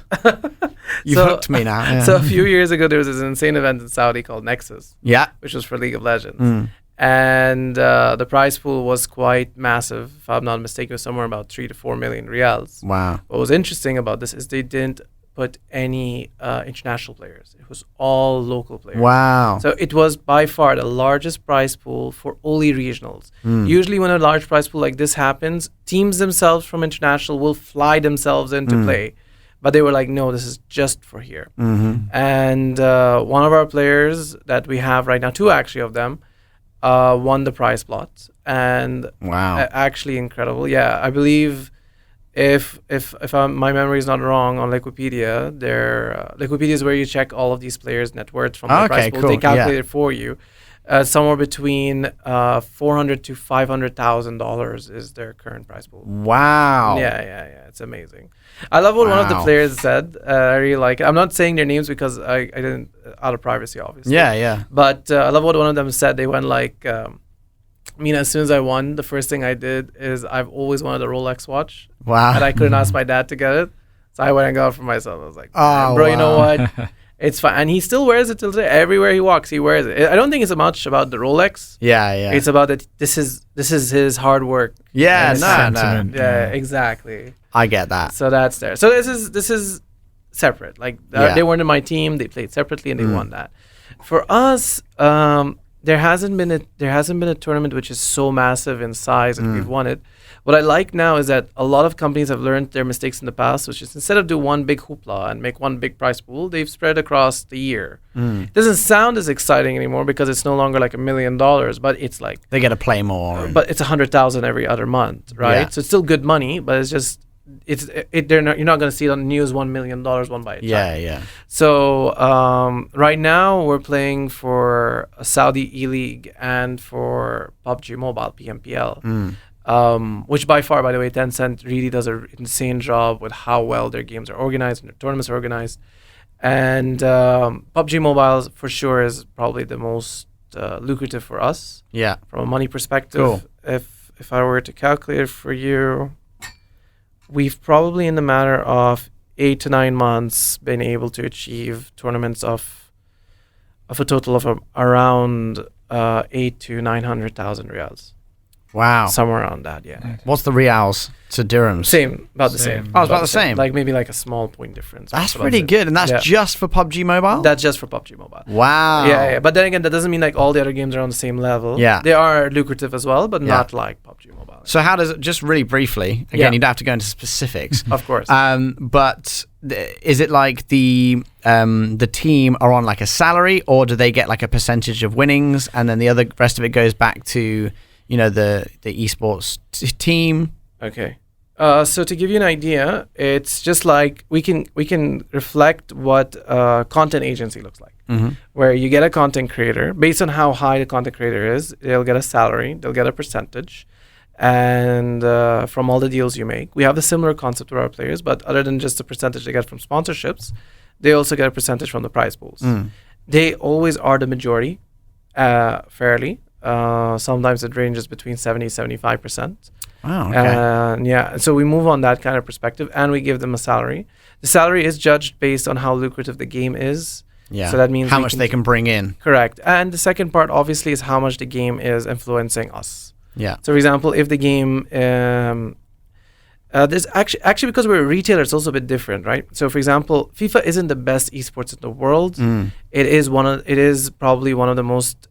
You've hooked me now. So a few years ago, there was this insane event in Saudi called Nexus. Yeah. Which was for League of Legends. and the prize pool was quite massive. If I'm not mistaken, it was somewhere about 3 to 4 million reals. Wow. What was interesting about this is they didn't put any international players. It was all local players. Wow. So it was by far the largest prize pool for only regionals. Usually when a large prize pool like this happens, teams themselves from international will fly themselves in to play. But they were like, no, this is just for here. And one of our players that we have right now, 2 actually of them, won the prize plot. And Wow. actually incredible. Yeah, I believe if my memory is not wrong, on Wikipedia, Wikipedia is where you check all of these players' net worth from the prize pool. Cool. They calculate it for you. Somewhere between $400,000 to $500,000 is their current prize pool. Wow. Yeah. It's amazing. I love what one of the players said. I really like it. I'm not saying their names because I didn't, out of privacy, obviously. Yeah. But I love what one of them said. They went like, as soon as I won, the first thing I did is I've always wanted a Rolex watch. Wow. And I couldn't ask my dad to get it. So I went and got it for myself. I was like, Oh, bro, you know wow. what? It's fine. And he still wears it till today. Everywhere he walks, he wears it. I don't think it's much about the Rolex. Yeah. It's about that this is his hard work. Yeah, And no. sentiment. Yeah, exactly. I get that. So that's there. So this is separate. Like they weren't in my team. They played separately and they won that. For us, there hasn't been a tournament which is so massive in size and we've won it. What I like now is that a lot of companies have learned their mistakes in the past, which is instead of do one big hoopla and make one big prize pool, they've spread across the year. It doesn't sound as exciting anymore because it's no longer like $1 million, but it's like They get to play more. but it's 100,000 every other month, right? Yeah. So it's still good money, but it's just you're not going to see it on the news $1 million one by a time. Yeah. So right now we're playing for a Saudi E-League and for PUBG Mobile PMPL, which by far, by the way, Tencent really does an insane job with how well their games are organized and their tournaments are organized. And PUBG Mobile for sure is probably the most lucrative for us. Yeah. From a money perspective. Cool. If I were to calculate for you, we've probably in the matter of 8 to 9 months been able to achieve tournaments of a total of around 8 to 900,000 reals. Wow. Somewhere around that, yeah. What's the reals to dirhams? Same, about the same. Oh, it's about the same. Like maybe like a small point difference. That's about pretty it. good. And that's just for PUBG Mobile? That's just for PUBG Mobile. Wow. Yeah. But then again, that doesn't mean like all the other games are on the same level. Yeah. They are lucrative as well, but not like PUBG Mobile. So how does it, just really briefly, again, you don't have to go into specifics. Of course. But is it like the team are on like a salary, or do they get like a percentage of winnings and then the rest of it goes back to, the esports team? Okay. So to give you an idea, it's just like we can reflect what a content agency looks like, where you get a content creator based on how high the content creator is. They'll get a salary, they'll get a percentage, and from all the deals you make. We have a similar concept with our players, but other than just the percentage they get from sponsorships, they also get a percentage from the prize pools. They always are the majority, fairly. Sometimes it ranges between 70-75%. Wow, okay. And so we move on that kind of perspective, and we give them a salary. The salary is judged based on how lucrative the game is. Yeah. So that means how much they can bring in. Correct. And the second part, obviously, is how much the game is influencing us. Yeah. So, for example, if the game, there's actually because we're a retailer, it's also a bit different, right? So, for example, FIFA isn't the best esports in the world. It is probably one of the most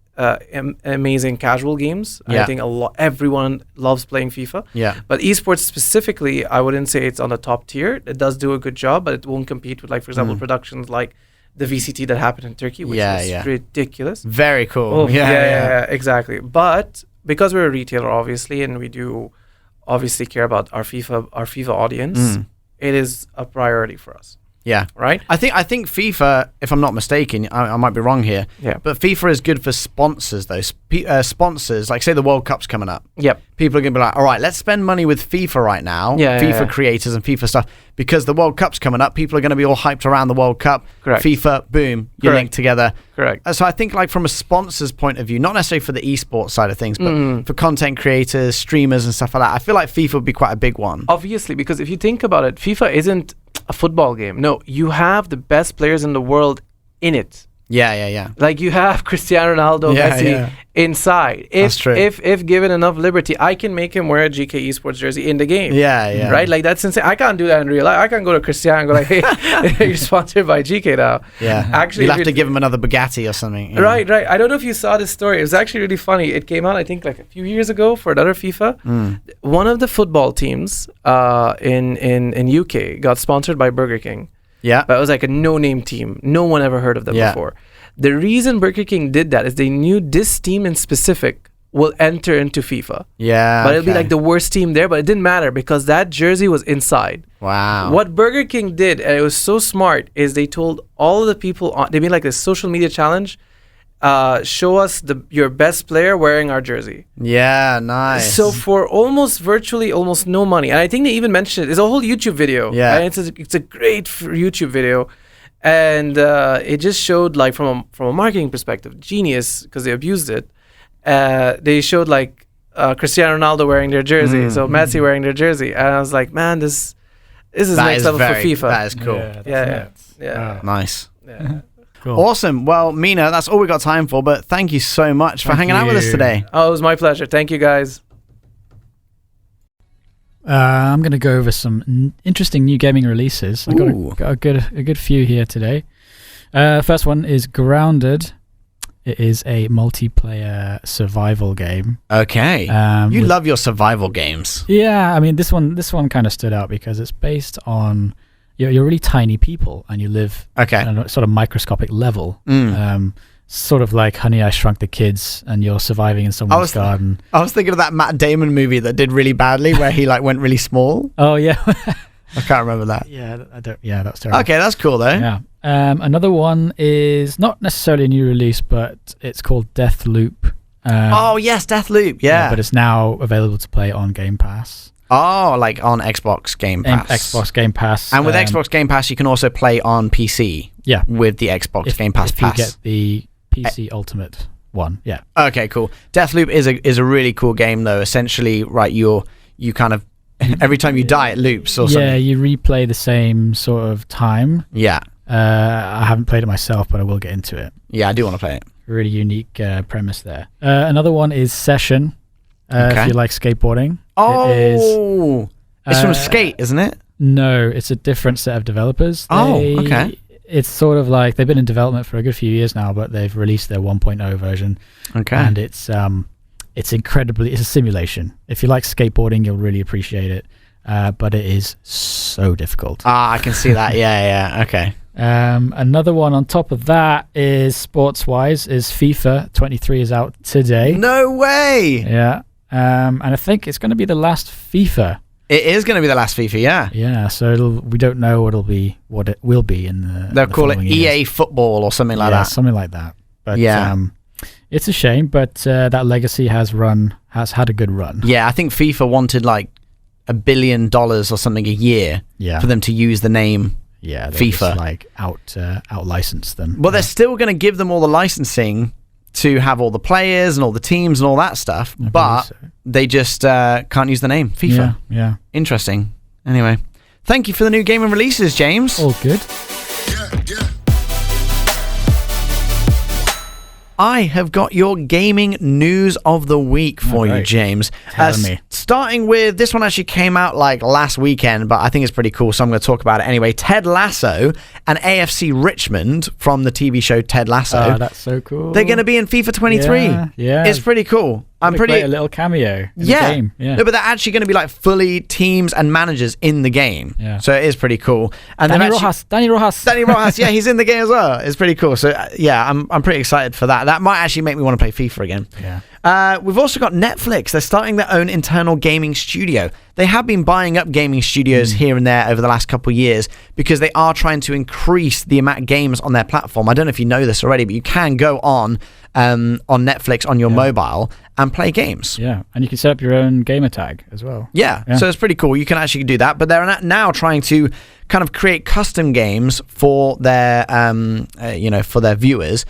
amazing casual games. Yeah. I think everyone loves playing FIFA. Yeah. But esports specifically, I wouldn't say it's on the top tier. It does do a good job, but it won't compete with, like, for example, productions like the VCT that happened in Turkey, which is ridiculous. Very cool. Oh, yeah, exactly. But because we're a retailer, obviously, and we do obviously care about our FIFA audience, it is a priority for us. Yeah. Right? I think FIFA, if I'm not mistaken, I might be wrong here, but FIFA is good for sponsors, though. Sponsors, like say the World Cup's coming up. Yep. People are going to be like, all right, let's spend money with FIFA right now, FIFA creators and FIFA stuff, because the World Cup's coming up. People are going to be all hyped around the World Cup. Correct. FIFA, boom, you link together. Correct. So I think like from a sponsor's point of view, not necessarily for the esports side of things, but for content creators, streamers and stuff like that, I feel like FIFA would be quite a big one. Obviously, because if you think about it, FIFA isn't a football game. No, you have the best players in the world in it. Yeah. Like you have Cristiano Ronaldo, Messi inside. That's true. If given enough liberty, I can make him wear a GK Esports jersey in the game. Yeah. Right? Like that's insane. I can't do that in real life. I can't go to Cristiano and go like, hey, you're sponsored by GK now. Yeah. Actually, you'll have to give him another Bugatti or something. Right. I don't know if you saw this story. It was actually really funny. It came out, I think, like a few years ago for another FIFA. One of the football teams in UK got sponsored by Burger King. Yeah. But it was like a no-name team. No one ever heard of them before. The reason Burger King did that is they knew this team in specific will enter into FIFA. Yeah. But it'll be like the worst team there, but it didn't matter because that jersey was inside. Wow. What Burger King did, and it was so smart, is they told all of the people, they made like a social media challenge, show us your best player wearing our jersey. Yeah, nice. So for virtually almost no money, and I think they even mentioned it. It's a whole YouTube video. Yeah, and it's a great YouTube video, and it just showed like from a marketing perspective, genius because they abused it. They showed like Cristiano Ronaldo wearing their jersey, so Messi wearing their jersey, and I was like, man, this is next level for FIFA. That is cool. Yeah. Nice. Yeah. Cool. Awesome. Well, Meena, that's all we got time for, but thank you so much for hanging out with us today. Oh, it was my pleasure. Thank you, guys. I'm going to go over some interesting new gaming releases. I got a good few here today. First one is Grounded. It is a multiplayer survival game. Okay. You love your survival games. Yeah, I mean this one kind of stood out because it's based on you're really tiny people and you live at a sort of microscopic level. Sort of like Honey, I Shrunk the Kids, and you're surviving in someone's garden. I was thinking of that Matt Damon movie that did really badly, where he like went really small. Oh yeah, I can't remember that. Yeah, that's terrible. Okay, that's cool though. Yeah. Another one is not necessarily a new release, but it's called Deathloop. Oh yes, Deathloop. Yeah, but it's now available to play on Game Pass. Oh, like on Xbox Game Pass. Xbox Game Pass. And with Xbox Game Pass, you can also play on PC. Yeah. With the Xbox Game Pass. If you get the PC Ultimate one, yeah. Okay, cool. Deathloop is a really cool game though. Essentially, right, you kind of every time you die, it loops or something. Yeah, you replay the same sort of time. Yeah. I haven't played it myself, but I will get into it. Yeah, I do want to play it. Really unique premise there. Another one is Session. If you like skateboarding. Oh, it's from Skate, isn't it? No, it's a different set of developers. Okay. It's sort of like they've been in development for a good few years now, but they've released their 1.0 version. Okay. And it's it's a simulation. If you like skateboarding, you'll really appreciate it. But it is so difficult. I can see that. Yeah. Okay. Another one on top of that is sports-wise is FIFA 23 is out today. No way. Yeah. And I think it's going to be the last FIFA. It is going to be the last FIFA, yeah. Yeah, so we don't know what it will be in the. They'll call it EA years. Football or something like that. Something like that. But yeah, it's a shame, but that legacy has had a good run. Yeah, I think FIFA wanted like $1 billion or something a year for them to use the name. Yeah, FIFA just, like out license them. Well, they're still going to give them all the licensing to have all the players and all the teams and all that stuff, but they just can't use the name FIFA. Yeah. Interesting. Anyway, thank you for the new game and releases, James. All good. Yeah. I have got your gaming news of the week for you, James. Tell me. Starting with, this one actually came out like last weekend, but I think it's pretty cool, so I'm going to talk about it anyway. Ted Lasso and AFC Richmond from the TV show Ted Lasso. Oh, that's so cool. They're going to be in FIFA 23. Yeah. It's pretty cool. A little cameo in the game. Yeah. No, but they're actually going to be like fully teams and managers in the game. Yeah. So it is pretty cool. And Danny Rojas. Yeah, he's in the game as well. It's pretty cool. So yeah, I'm pretty excited for that. That might actually make me want to play FIFA again. Yeah. We've also got Netflix. They're starting their own internal gaming studio. They have been buying up gaming studios here and there over the last couple of years because they are trying to increase the amount of games on their platform. I don't know if you know this already, but you can go on Netflix on your mobile and play games. Yeah, and you can set up your own gamer tag as well. Yeah, so it's pretty cool. You can actually do that, but they're now trying to kind of create custom games for their, for their viewers.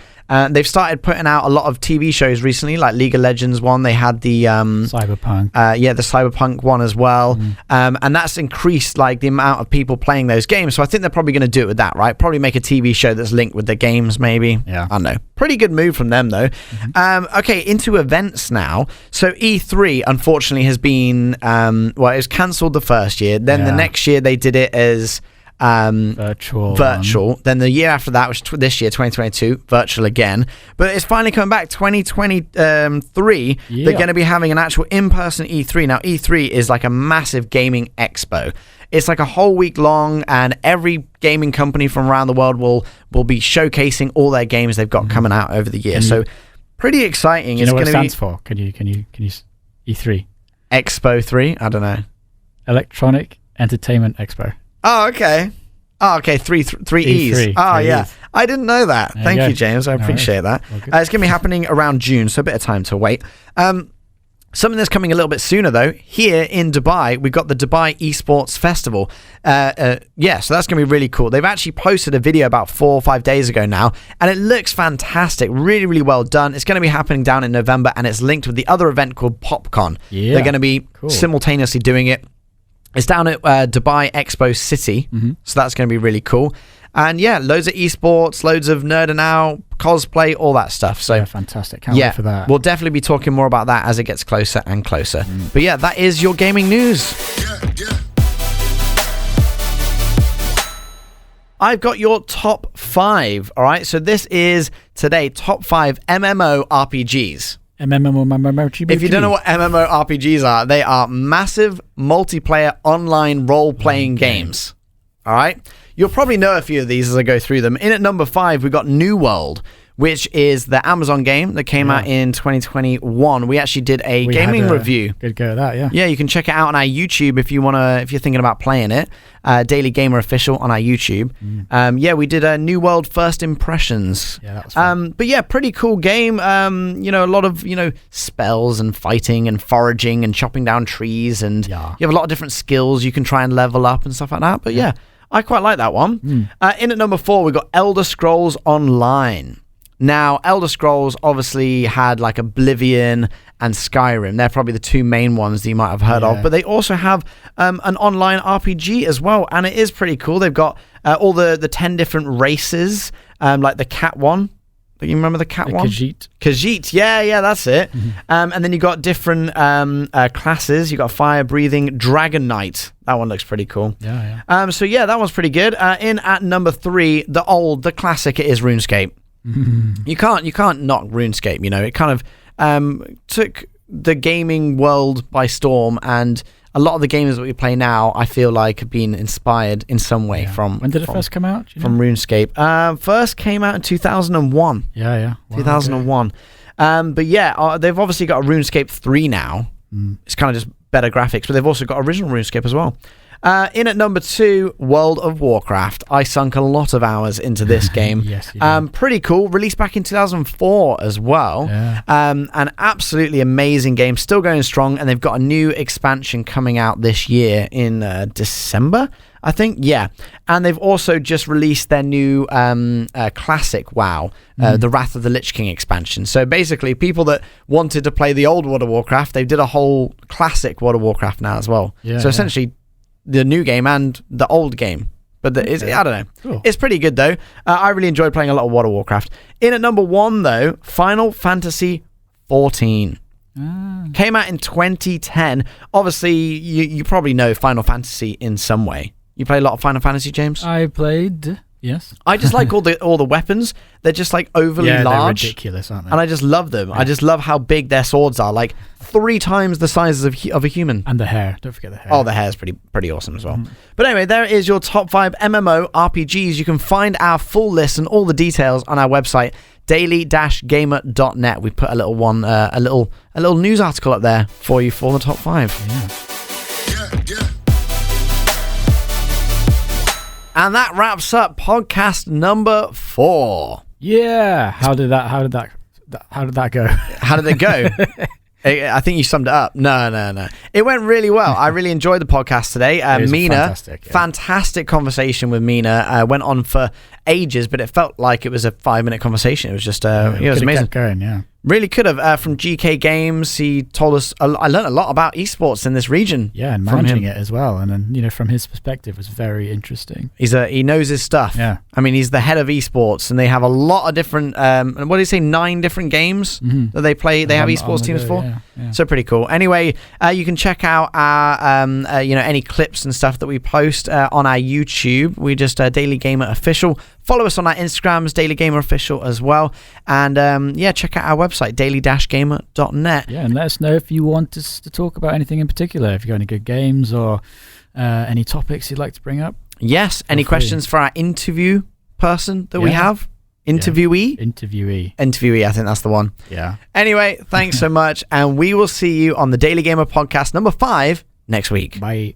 They've started putting out a lot of TV shows recently, like League of Legends one. They had the Cyberpunk. the Cyberpunk one as well. well. And that's increased like the amount of people playing those games. So I think they're probably going to do it with that, right? Probably make a TV show that's linked with the games, maybe. Yeah. I don't know. Pretty good move from them, though. Okay, into events now. So E3, unfortunately, has been, it was cancelled the first year. Then the next year, they did it as virtual. Then the year after that was this year, 2022, virtual again. But it's finally coming back. 2023, they're going to be having an actual in-person E3. Now, E3 is like a massive gaming expo. It's like a whole week long, and every gaming company from around the world will be showcasing all their games they've got coming out over the year. So pretty exciting. Do you know what it stands for? Can you E3? Expo 3? I don't know. Electronic Entertainment Expo. Oh, okay. Oh, okay. Three E's. Oh, yeah. E's. I didn't know that. Thank you, James. I appreciate that. Well, it's going to be happening around June, so a bit of time to wait. Something that's coming a little bit sooner, though, here in Dubai, we've got the Dubai Esports Festival. So that's going to be really cool. They've actually posted a video about 4 or 5 days ago now, and it looks fantastic. Really, really well done. It's going to be happening down in November, and it's linked with the other event called PopCon. Yeah. They're going to be simultaneously doing it. It's down at Dubai Expo City, so that's going to be really cool. And yeah, loads of esports, loads of nerding out, cosplay, all that stuff. So fantastic. Can't wait for that. We'll definitely be talking more about that as it gets closer and closer. But yeah, that is your gaming news. I've got your top 5. All right, so this is today top 5 MMORPGs. If you don't know what MMORPGs are, they are massive multiplayer online role-playing games. All right? You'll probably know a few of these as I go through them. In at number 5, we've got New World, which is the Amazon game that came out in 2021. We actually did a gaming review. Good go at that, yeah. Yeah, you can check it out on our YouTube if you're thinking about playing it. Daily Gamer Official on our YouTube. We did a New World First Impressions. Yeah, that was fun. But yeah, pretty cool game. A lot of, spells and fighting and foraging and chopping down trees, and you have a lot of different skills you can try and level up and stuff like that. But yeah, I quite like that one. In at number 4, we've got Elder Scrolls Online. Now, Elder Scrolls obviously had like Oblivion and Skyrim. They're probably the two main ones that you might have heard of. But they also have an online RPG as well, and it is pretty cool. They've got all the 10 different races, like the cat one. Do you remember the cat one? Khajiit. Yeah, that's it. And then you got different classes. You got Fire-breathing Dragon Knight. That one looks pretty cool. Yeah. That one's pretty good. In at number 3, the classic, it is RuneScape. You can't knock RuneScape. It kind of took the gaming world by storm, and a lot of the games that we play now, I feel like, have been inspired in some way from. When did it first come out? From RuneScape. First came out in 2001. Yeah. Wow, 2001. Okay. They've obviously got a RuneScape 3 now. It's kind of just better graphics, but they've also got original RuneScape as well. In at number 2, World of Warcraft. I sunk a lot of hours into this game. Yes, you did. Pretty cool. Released back in 2004 as well. Yeah. An absolutely amazing game. Still going strong, and they've got a new expansion coming out this year in December, I think. Yeah. And they've also just released their new classic WoW, the Wrath of the Lich King expansion. So basically, people that wanted to play the old World of Warcraft, they did a whole classic World of Warcraft now as well. Yeah, so essentially, the new game and the old game. But I don't know. Cool. It's pretty good, though. I really enjoyed playing a lot of World of Warcraft. In at number 1, though, Final Fantasy 14. Came out in 2010. Obviously, you probably know Final Fantasy in some way. You play a lot of Final Fantasy, James? I played, yes. I just like all the weapons. They're just like overly large. They're ridiculous, aren't they? And I just love them. Yeah. I just love how big their swords are, like 3 times the sizes of a human. And the hair. Don't forget the hair. Oh, the hair is pretty awesome as well. But anyway, there is your top 5 MMORPGs. You can find our full list and all the details on our website, daily-gamer.net. We put a little news article up there for you for the top 5. Yeah. And that wraps up podcast number 4. Yeah. How did that go? How did it go? I think you summed it up. No. It went really well. I really enjoyed the podcast today. Meena, fantastic conversation with Meena. Went on for ages, but it felt like it was a 5-minute conversation. It was just, it was amazing. Kept going, yeah. Really could have. From Geekay Games, he told us, I learned a lot about esports in this region. Yeah, and managing it as well. And then, from his perspective, was very interesting. He knows his stuff. Yeah. I mean, he's the head of esports, and they have a lot of different, what did he say, 9 different games that they play, they have esports teams for. Yeah. So pretty cool. Anyway, you can check out our, any clips and stuff that we post on our YouTube. We just Daily Gamer Official. Follow us on our Instagrams, Daily Gamer Official as well. And check out our website, daily-gamer.net. Yeah, and let us know if you want us to talk about anything in particular. If you've got any good games or any topics you'd like to bring up. Yes, any questions for our interview person that we have? Interviewee? Interviewee, I think that's the one. Yeah. Anyway, thanks so much. And we will see you on the Daily Gamer podcast number 5 next week. Bye.